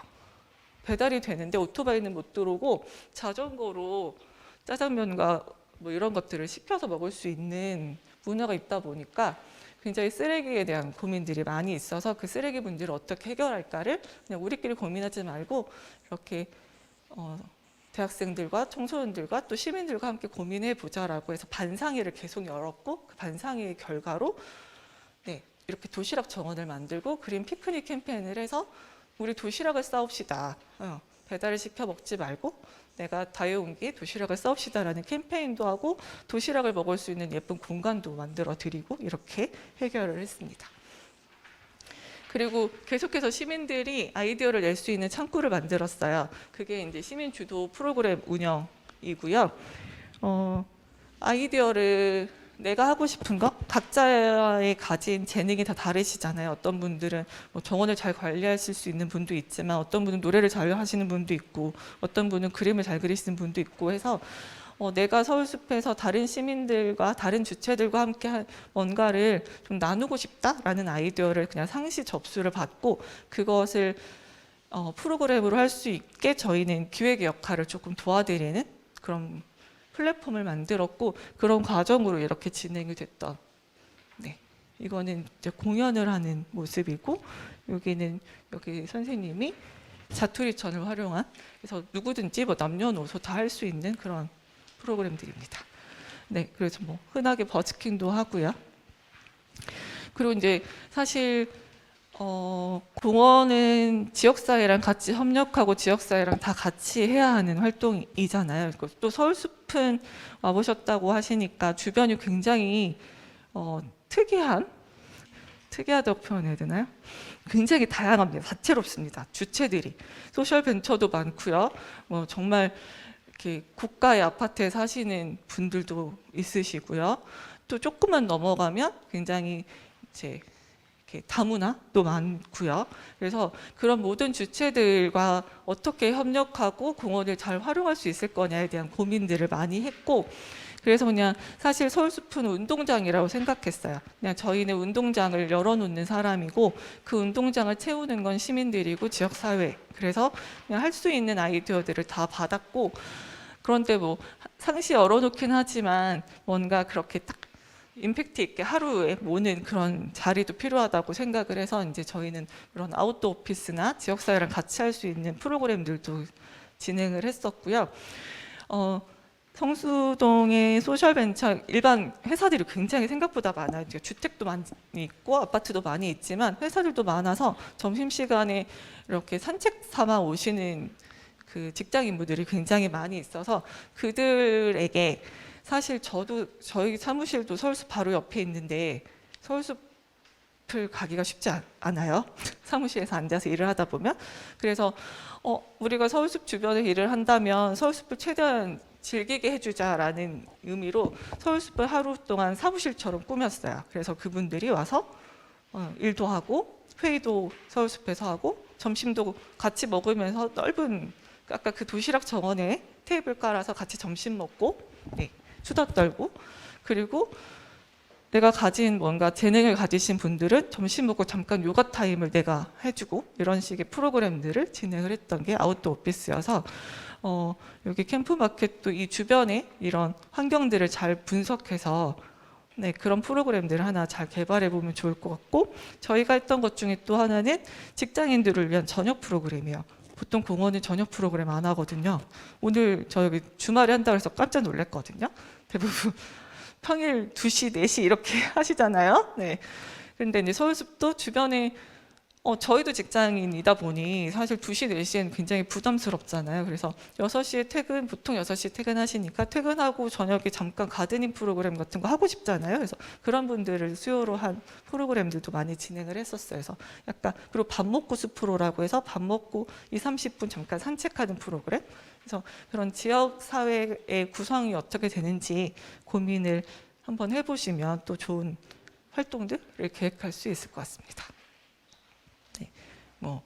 배달이 되는데 오토바이는 못 들어오고 자전거로 짜장면과 뭐 이런 것들을 시켜서 먹을 수 있는 문화가 있다 보니까 굉장히 쓰레기에 대한 고민들이 많이 있어서 그 쓰레기 문제를 어떻게 해결할까를 그냥 우리끼리 고민하지 말고 이렇게 대학생들과 청소년들과 또 시민들과 함께 고민해 보자라고 해서 반상회를 계속 열었고 그 반상회의 결과로 네, 이렇게 도시락 정원을 만들고 그린 피크닉 캠페인을 해서 우리 도시락을 싸웁시다. 배달을 시켜 먹지 말고 내가 다해온기 도시락을 싸웁시다라는 캠페인도 하고 도시락을 먹을 수 있는 예쁜 공간도 만들어 드리고 이렇게 해결을 했습니다. 그리고 계속해서 시민들이 아이디어를 낼 수 있는 창구를 만들었어요. 그게 이제 시민 주도 프로그램 운영이고요. 아이디어를 내가 하고 싶은 거 각자의 가진 재능이 다 다르시잖아요. 어떤 분들은 뭐 정원을 잘 관리하실 수 있는 분도 있지만 어떤 분은 노래를 잘 하시는 분도 있고 어떤 분은 그림을 잘 그리시는 분도 있고 해서 내가 서울숲에서 다른 시민들과 다른 주체들과 함께 뭔가를 좀 나누고 싶다라는 아이디어를 그냥 상시 접수를 받고 그것을 프로그램으로 할 수 있게 저희는 기획의 역할을 조금 도와드리는 그런 플랫폼을 만들었고 그런 과정으로 이렇게 진행이 됐던 네, 이거는 이제 공연을 하는 모습이고 여기는 여기 선생님이 자투리천을 활용한 그래서 누구든지 뭐 남녀노소 다 할 수 있는 그런 프로그램들입니다. 네, 그래서 뭐 흔하게 버스킹도 하고요. 그리고 이제 사실 공원은 지역사회랑 같이 협력하고 지역사회랑 다 같이 해야 하는 활동이잖아요. 또 서울숲은 와보셨다고 하시니까 주변이 굉장히 특이하다고 표현해야 되나요? 굉장히 다양합니다. 다채롭습니다. 주체들이 소셜 벤처도 많고요. 뭐 정말 이렇게 고가의 아파트에 사시는 분들도 있으시고요. 또 조금만 넘어가면 굉장히 이제 이렇게 다문화도 많고요. 그래서 그런 모든 주체들과 어떻게 협력하고 공원을 잘 활용할 수 있을 거냐에 대한 고민들을 많이 했고, 그래서 그냥 사실 서울숲은 운동장이라고 생각했어요. 그냥 저희는 운동장을 열어놓는 사람이고 그 운동장을 채우는 건 시민들이고 지역사회. 그래서 그냥 할 수 있는 아이디어들을 다 받았고, 그런데 뭐 상시 열어놓긴 하지만 뭔가 그렇게 딱 임팩트 있게 하루에 모는 그런 자리도 필요하다고 생각을 해서 이제 저희는 그런 아웃도어 오피스나 지역사회랑 같이 할 수 있는 프로그램들도 진행을 했었고요. 성수동의 소셜벤처 일반 회사들이 굉장히 생각보다 많아요. 주택도 많이 있고 아파트도 많이 있지만 회사들도 많아서 점심시간에 이렇게 산책 삼아 오시는 그 직장인분들이 굉장히 많이 있어서 그들에게 사실 저도 저희 사무실도 서울숲 바로 옆에 있는데 서울숲을 가기가 쉽지 않아요. 사무실에서 앉아서 일을 하다 보면. 그래서 우리가 서울숲 주변에 일을 한다면 서울숲을 최대한 즐기게 해주자라는 의미로 서울숲을 하루 동안 사무실처럼 꾸몄어요. 그래서 그분들이 와서 일도 하고 회의도 서울숲에서 하고 점심도 같이 먹으면서 넓은 아까 그 도시락 정원에 테이블 깔아서 같이 점심 먹고 네, 수다 떨고, 그리고 내가 가진 뭔가 재능을 가지신 분들은 점심 먹고 잠깐 요가 타임을 내가 해주고 이런 식의 프로그램들을 진행을 했던 게 아웃도어 오피스여서 여기 캠프마켓도 이 주변에 이런 환경들을 잘 분석해서 네, 그런 프로그램들을 하나 잘 개발해 보면 좋을 것 같고, 저희가 했던 것 중에 또 하나는 직장인들을 위한 저녁 프로그램이에요. 보통 공원은 저녁 프로그램 안 하거든요. 오늘 저 여기 주말에 한다고 해서 깜짝 놀랐거든요. 대부분 평일 2시, 4시 이렇게 하시잖아요. 네. 그런데 이제 서울숲도 주변에 저희도 직장인이다 보니 사실 2시, 4시에는 굉장히 부담스럽잖아요. 그래서 6시에 퇴근, 보통 6시에 퇴근하시니까 퇴근하고 저녁에 잠깐 가드닝 프로그램 같은 거 하고 싶잖아요. 그래서 그런 분들을 수요로 한 프로그램들도 많이 진행을 했었어요. 그래서 약간, 그리고 밥 먹고 숲프로라고 해서 밥 먹고 20, 30분 잠깐 산책하는 프로그램. 그래서 그런 지역 사회의 구성이 어떻게 되는지 고민을 한번 해보시면 또 좋은 활동들을 계획할 수 있을 것 같습니다. 뭐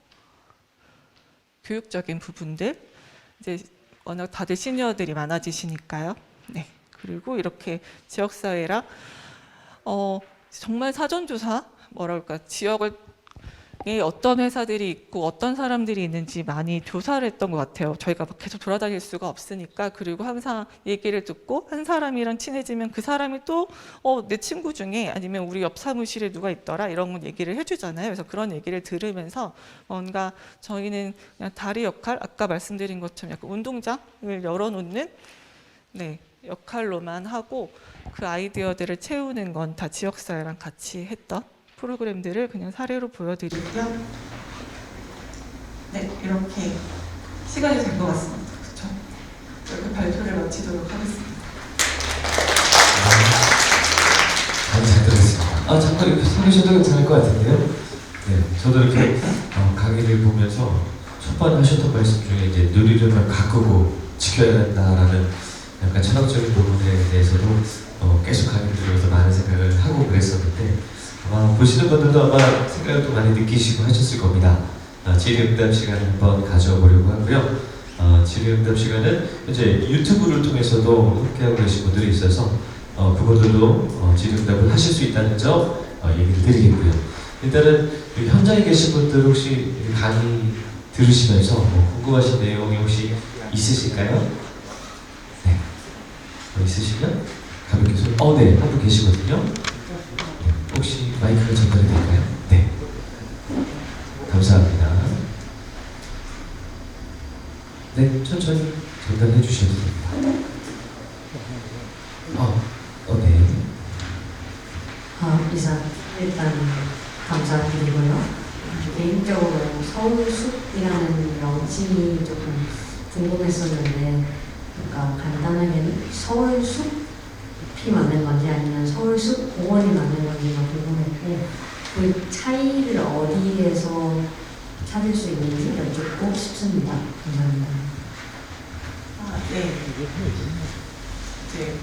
교육적인 부분들, 이제 워낙 다들 시니어들이 많아지시니까요. 네. 그리고 이렇게 지역사회랑 정말 사전조사, 뭐랄까, 지역을 어떤 회사들이 있고 어떤 사람들이 있는지 많이 조사를 했던 것 같아요. 저희가 막 계속 돌아다닐 수가 없으니까. 그리고 항상 얘기를 듣고 한 사람이랑 친해지면 그 사람이 또 내 친구 중에 아니면 우리 옆 사무실에 누가 있더라 이런 얘기를 해주잖아요. 그래서 그런 얘기를 들으면서 뭔가 저희는 그냥 다리 역할, 아까 말씀드린 것처럼 약간 운동장을 열어놓는 네, 역할로만 하고 그 아이디어들을 채우는 건 다 지역사회랑 같이 했던 프로그램들을 그냥 사례로 보여드리고요. 네, 이렇게 시간이 된 것 같습니다. 그렇죠? 이렇게 발표를 마치도록 하겠습니다. 잘 들었습니다. 잠깐 이렇게 서 계셔도 괜찮을 것 같은데요. 네, 저도 이렇게 강의를 보면서 첫번 하셨던 말씀 중에 이제 누리름을 가꾸고 지켜야 한다라는 약간 철학적인 부분에 대해서도 계속 강의를 들으면서 많은 생각을 하고 그랬었는데, 아마 보시는 분들도 아마 생각을 또 많이 느끼시고 하셨을 겁니다. 질의응답 시간을 한번 가져보려고 하고요. 질의응답 시간은 현재 유튜브를 통해서도 함께하고 계신 분들이 있어서 그분들도 질의응답을 하실 수 있다는 점 얘기를 드리겠고요. 일단은 여기 현장에 계신 분들 혹시 강의 들으시면서 궁금하신 내용이 혹시 있으실까요? 네. 있으시면 가볍게 손. 네, 한 분 계시거든요. 혹시 마이크가 전달이 될까요? 네. 감사합니다. 네, 천천히 전달해 주셔도 됩니다. 네. 이상 일단 감사드리고요. 개인적으로 서울숲이라는 명칭이 조금 궁금했었는데, 그러니까 간단하게는 서울숲이 맞는 건지 아니면 서울숲 공원이 맞는 건지가 궁금했고, 그 차이를 어디에서 찾을 수 있는지 여쭙고 싶습니다. 감사합니다. 네. 이제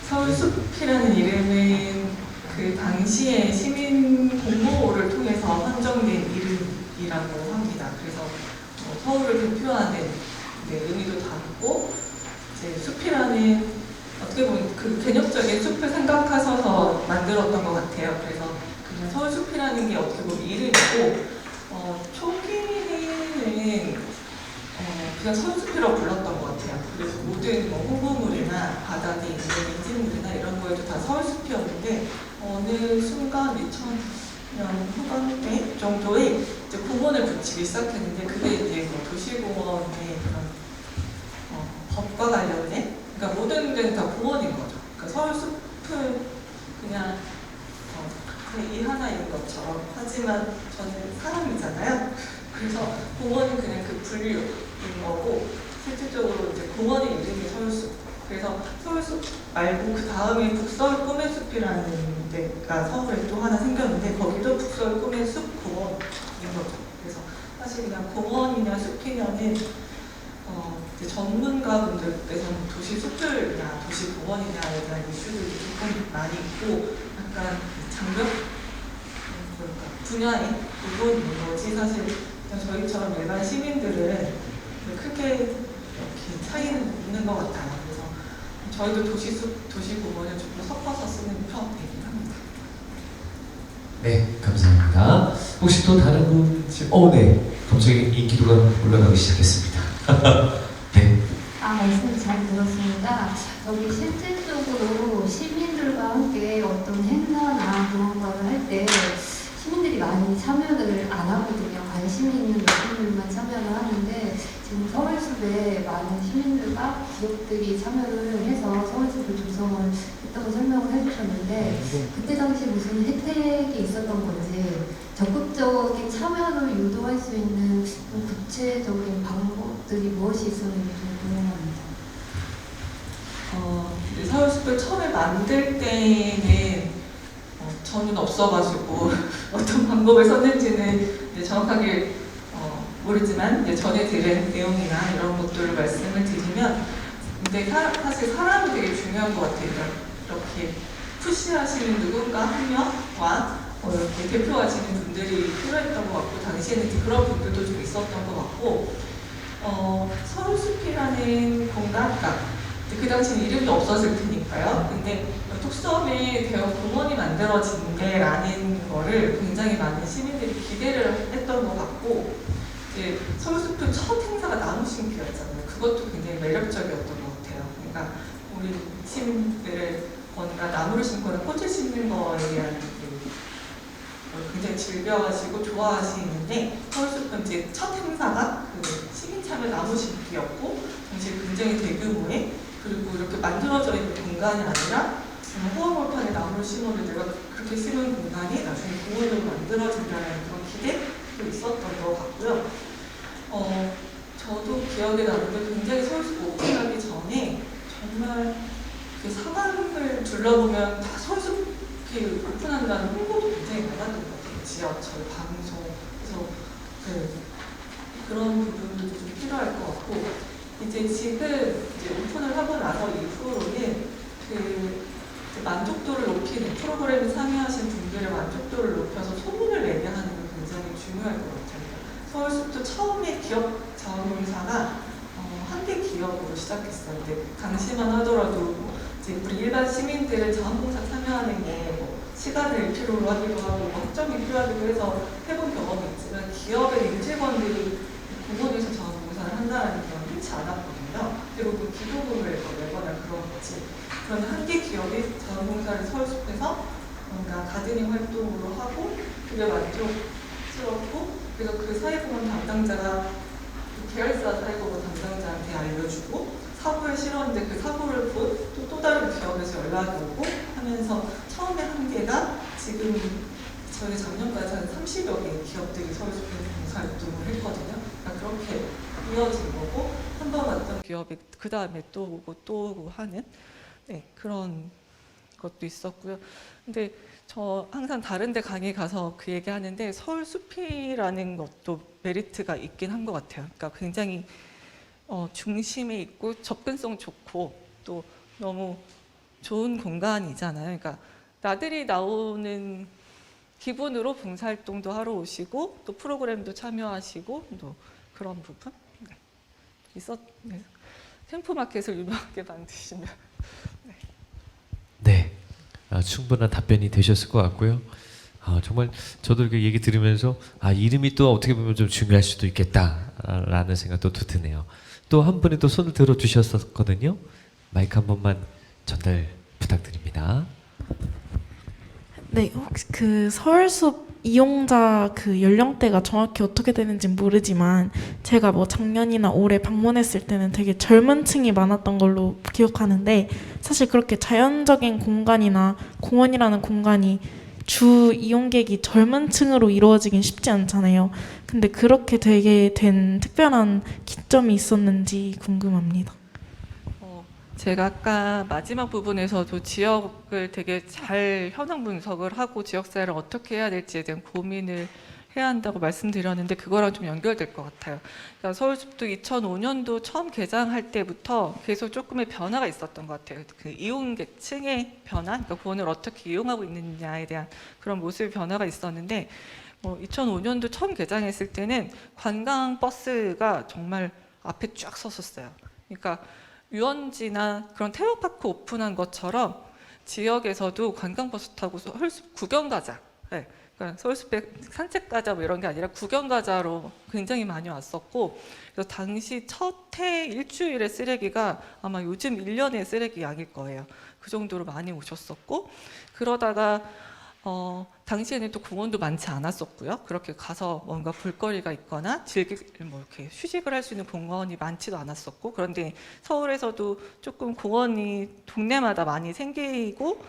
서울숲이라는 이름은 그 당시에 시민 공모를 통해서 선정된 이름이라고 합니다. 그래서 서울을 대표하는 의미도 담고 이제 숲이라는 어떻게 보면 그 개념적인 숲을 생각하셔서 만들었던 것 같아요. 그래서 그냥 서울숲이라는 게 어떻게 보면 이름이고 초기에는 그냥 서울숲이라고 불렀던 것 같아요. 그래서 모든 뭐 홍보물이나 바닥에 있는 인증물이나 이런 거에도 다 서울숲이었는데 어느 순간 2000년 후반대 정도에 이제 공원을 붙이기 시작했는데 그게 이제 뭐 도시공원의 그런 법과 관련된 그러니까 모든 데는 다 공원인 거죠. 그러니까 서울숲은 그냥 이 하나인 것처럼 하지만 저는 사람이잖아요. 그래서 공원은 그냥 그 분류인 거고 실질적으로 이제 공원의 이름이 서울숲. 그래서 서울숲 말고 그 다음에 북서울 꿈의 숲이라는 데가 서울에 또 하나 생겼는데 거기도 북서울 꿈의 숲 공원인 거죠. 그래서 사실 그냥 공원이냐 숲이냐는 이제 전문가분들께서는 도시 숲이냐 도시 공원이냐에 대한 이슈들이 조금 많이 있고 약간 장벽 분야의 부분인 거지 사실 저희처럼 일반 시민들은 크게 이렇게 차이는 없는 것 같아요. 그래서 저희도 도시숲, 도시공원을 조금 섞어서 쓰는 편이긴 합니다. 네, 감사합니다. 혹시 또 다른 분? 네. 갑자기 인기도가 올라가기 시작했습니다. 네. 말씀 잘 들었습니다. 여기 실질적으로 시민들과 함께 어떤 행사나 그런 거를 할 때 시민들이 많이 참여를 안 하거든요. 관심 있는 분들만 참여를 하는데 지금 서울숲에 많은 시민들과 기업들이 참여를 해서 서울숲을 조성을 했다고 설명을 해주셨는데 그때 당시 무슨 혜택이 있었던 건지 적극적인 참여를 유도할 수 있는 좀 구체적인 방법들이 무엇이 있었는지 좀 궁금합니다. 서울숲을 처음에 만들 때는 저는 없어가지고 어떤 방법을 썼는지는 정확하게 모르지만 전에 들은 내용이나 이런 것들을 말씀을 드리면 근데 사실 사람이 되게 중요한 것 같아요. 이렇게 푸시하시는 누군가 한 명과 이렇게 대표하시는 분들이 필요했던 것 같고 당시에는 그런 분들도 좀 있었던 것 같고 서울숲이라는 공간 그 당시는 이름도 없었을 테니까요. 근데 톡섬에 대형 공원이 만들어진대라는 거를 굉장히 많은 시민들이 기대를 했던 것 같고 이제 서울숲은 첫 행사가 나무 심기였잖아요. 그것도 굉장히 매력적이었던 것 같아요. 그러니까 우리 시민들을 뭔가 나무를 심거나 꽃을 심는 거에 대한 굉장히 즐겨하시고 좋아하시는데 서울숲은 이제 첫 행사가 그 시민 참여 나무 심기였고 당시 굉장히 대규모의 그리고 이렇게 만들어져 있는 공간이 아니라 호화몰판에 나무를 심어도 내가 그렇게 심은 공간이 나중에 공원으로 만들어진다는 그런 기대도 있었던 것 같고요. 저도 기억에 남는 게 굉장히 서울숲 오픈하기 전에 정말 그 상암을 둘러보면 다 서울숲 오픈한다는 홍보도 굉장히 많았던 것 같아요. 지하철, 방송. 그래서 그런 부분도 좀 필요할 것 같고 이제 지금 오픈을 하고 나서 이후로는 그 만족도를 높이는 프로그램에 참여하신 분들의 만족도를 높여서 소문을 내게 하는 게 굉장히 중요할 것 같아요. 서울숲도 처음에 기업 자원봉사가 한 개 기업으로 시작했어요. 근데 당시만 하더라도 이제 우리 일반 시민들은 자원봉사 참여하는 게 시간을 필요로 하기도 하고 확정이 필요하기도 해서 해본 경험이 있지만 기업의 임직원들이 공원에서 자원봉사를 한다는 건 흔치 않았거든요. 그리고 그 기부금을 내거나 그런 거지. 그런데 한 개 기업이 자원봉사를 서울숲에서 뭔가 가드닝 활동으로 하고 그게 만족스럽고 그래서 그 사회공헌 담당자가 그 계열사 사회공헌 담당자한테 알려주고 사고를 실었는데 그 사고를 본 또 다른 기업에서 연락이 오고 하면서 처음에 한 개가 지금 저희 작년까지 한 30여 개의 기업들이 서울숲에서 봉사활동을 했거든요. 그러니까 그렇게 이어진 거고 한 번 왔던 기업이 그 다음에 또 오고 하는 그런 것도 있었고요. 근데 저 항상 다른 데 강의 가서 그 얘기 하는데 서울 숲이라는 것도 메리트가 있긴 한 것 같아요. 그러니까 굉장히 중심에 있고 접근성 좋고 또 너무 좋은 공간이잖아요. 그러니까 나들이 나오는 기분으로 봉사활동도 하러 오시고 또 프로그램도 참여하시고 또 그런 부분 네. 캠프마켓을 유명하게 만드시면 네, 충분한 답변이 되셨을 것 같고요. 정말 저도 이렇게 얘기 들으면서 이름이 또 어떻게 보면 좀 중요할 수도 있겠다라는 생각도 또 드네요. 또 한 분이 또 손을 들어 주셨었거든요. 마이크 한 번만 전달 부탁드립니다. 네, 혹시 그 서울숲 이용자 그 연령대가 정확히 어떻게 되는지 모르지만 제가 뭐 작년이나 올해 방문했을 때는 되게 젊은 층이 많았던 걸로 기억하는데 사실 그렇게 자연적인 공간이나 공원이라는 공간이 주 이용객이 젊은 층으로 이루어지긴 쉽지 않잖아요. 근데 그렇게 되게 된 특별한 기점이 있었는지 궁금합니다. 제가 아까 마지막 부분에서도 지역을 되게 잘 현황 분석을 하고 지역사회를 어떻게 해야 될지에 대한 고민을 해야 한다고 말씀드렸는데 그거랑 좀 연결될 것 같아요. 그러니까 서울숲도 2005년도 처음 개장할 때부터 계속 조금의 변화가 있었던 것 같아요. 그 이용객층의 변화, 그러니까 공원을 어떻게 이용하고 있느냐에 대한 그런 모습의 변화가 있었는데 2005년도 처음 개장했을 때는 관광 버스가 정말 앞에 쫙 섰었어요. 그러니까 유원지나 그런 테마파크 오픈한 것처럼 지역에서도 관광버스 타고 서울숲 구경 가자. 네. 그러니까 서울숲에 산책 가자 뭐 이런 게 아니라 구경 가자로 굉장히 많이 왔었고 그래서 당시 첫 해 일주일의 쓰레기가 아마 요즘 1년의 쓰레기 양일 거예요. 그 정도로 많이 오셨었고 그러다가 당시에는 또 공원도 많지 않았었고요. 그렇게 가서 뭔가 볼거리가 있거나 이렇게 휴식을 할 수 있는 공원이 많지도 않았었고 그런데 서울에서도 조금 공원이 동네마다 많이 생기고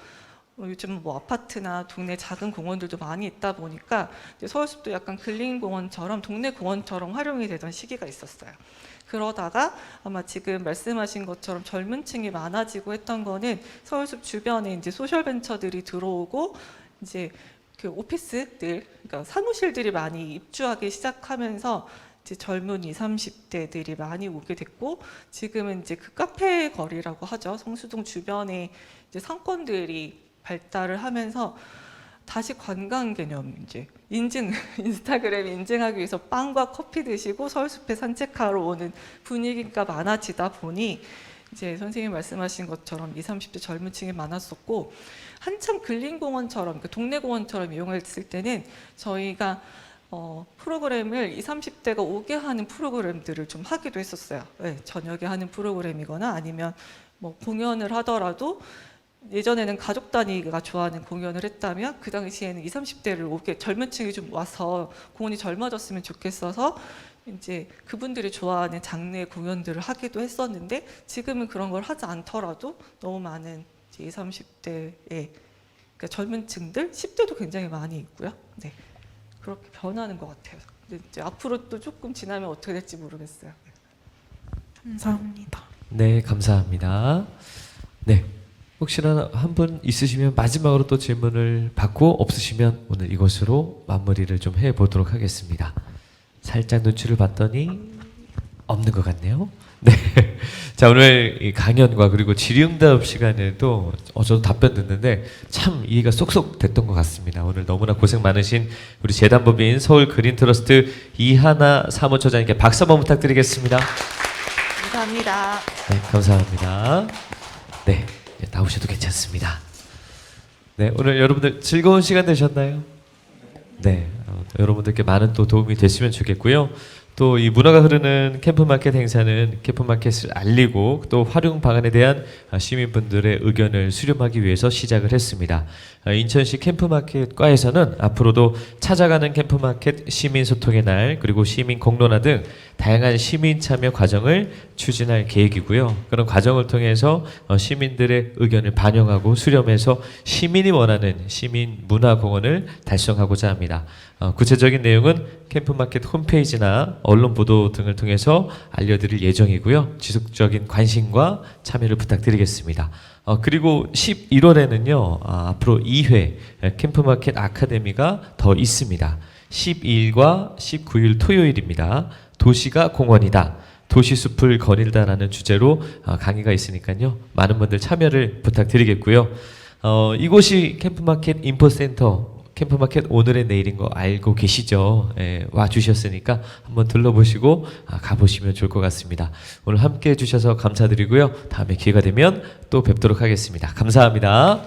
요즘 뭐 아파트나 동네 작은 공원들도 많이 있다 보니까 서울숲도 약간 근린공원처럼 동네 공원처럼 활용이 되던 시기가 있었어요. 그러다가 아마 지금 말씀하신 것처럼 젊은 층이 많아지고 했던 거는 서울숲 주변에 이제 소셜벤처들이 들어오고 이제 그 오피스들, 그러니까 사무실들이 많이 입주하기 시작하면서 이제 젊은 20, 30대들이 많이 오게 됐고 지금은 이제 그 카페 거리라고 하죠. 성수동 주변에 이제 상권들이 발달을 하면서 다시 관광 개념 이제 인스타그램 인증하기 위해서 빵과 커피 드시고 서울숲에 산책하러 오는 분위기가 많아지다 보니 이제 선생님 말씀하신 것처럼 20, 30대 젊은 층이 많았었고 한참 근린공원처럼 그 동네 공원처럼 이용했을 때는 저희가 프로그램을 20, 30대가 오게 하는 프로그램들을 좀 하기도 했었어요. 네, 저녁에 하는 프로그램이거나 아니면 뭐 공연을 하더라도 예전에는 가족 단위가 좋아하는 공연을 했다면 그 당시에는 20, 30대를 오게 젊은 층이 좀 와서 공원이 젊어졌으면 좋겠어서 이제 그분들이 좋아하는 장르의 공연들을 하기도 했었는데 지금은 그런 걸 하지 않더라도 너무 많은 20, 30대의 그러니까 젊은 층들, 10대도 굉장히 많이 있고요. 네, 그렇게 변하는 것 같아요. 근데 이제 앞으로 또 조금 지나면 어떻게 될지 모르겠어요. 감사합니다. 네, 감사합니다. 네, 혹시나 한 분 있으시면 마지막으로 또 질문을 받고 없으시면 오늘 이것으로 마무리를 좀 해보도록 하겠습니다. 살짝 눈치를 봤더니 없는 것 같네요. 네, 자 오늘 이 강연과 그리고 질의응답 시간에도 저도 답변 듣는데 참 이해가 쏙쏙 됐던 것 같습니다. 오늘 너무나 고생 많으신 우리 재단법인 서울그린트러스트 이하나 사무처장님께 박수 한번 부탁드리겠습니다. 감사합니다. 네, 감사합니다. 네, 나오셔도 괜찮습니다. 네, 오늘 여러분들 즐거운 시간 되셨나요? 네, 여러분들께 많은 또 도움이 됐으면 좋겠고요. 또 이 문화가 흐르는 캠프마켓 행사는 캠프마켓을 알리고 또 활용 방안에 대한 시민분들의 의견을 수렴하기 위해서 시작을 했습니다. 인천시 캠프마켓과에서는 앞으로도 찾아가는 캠프마켓 시민소통의 날 그리고 시민 공론화 등 다양한 시민 참여 과정을 추진할 계획이고요. 그런 과정을 통해서 시민들의 의견을 반영하고 수렴해서 시민이 원하는 시민 문화공원을 달성하고자 합니다. 구체적인 내용은 캠프마켓 홈페이지나 언론 보도 등을 통해서 알려드릴 예정이고요. 지속적인 관심과 참여를 부탁드리겠습니다. 그리고 11월에는요, 앞으로 2회 캠프마켓 아카데미가 더 있습니다. 12일과 19일 토요일입니다. 도시가 공원이다. 도시숲을 거닐다라는 주제로 강의가 있으니까요. 많은 분들 참여를 부탁드리겠고요. 이곳이 캠프마켓 인포센터, 캠프마켓 오늘의 내일인 거 알고 계시죠? 와 주셨으니까 한번 둘러보시고 가보시면 좋을 것 같습니다. 오늘 함께 해주셔서 감사드리고요. 다음에 기회가 되면 또 뵙도록 하겠습니다. 감사합니다.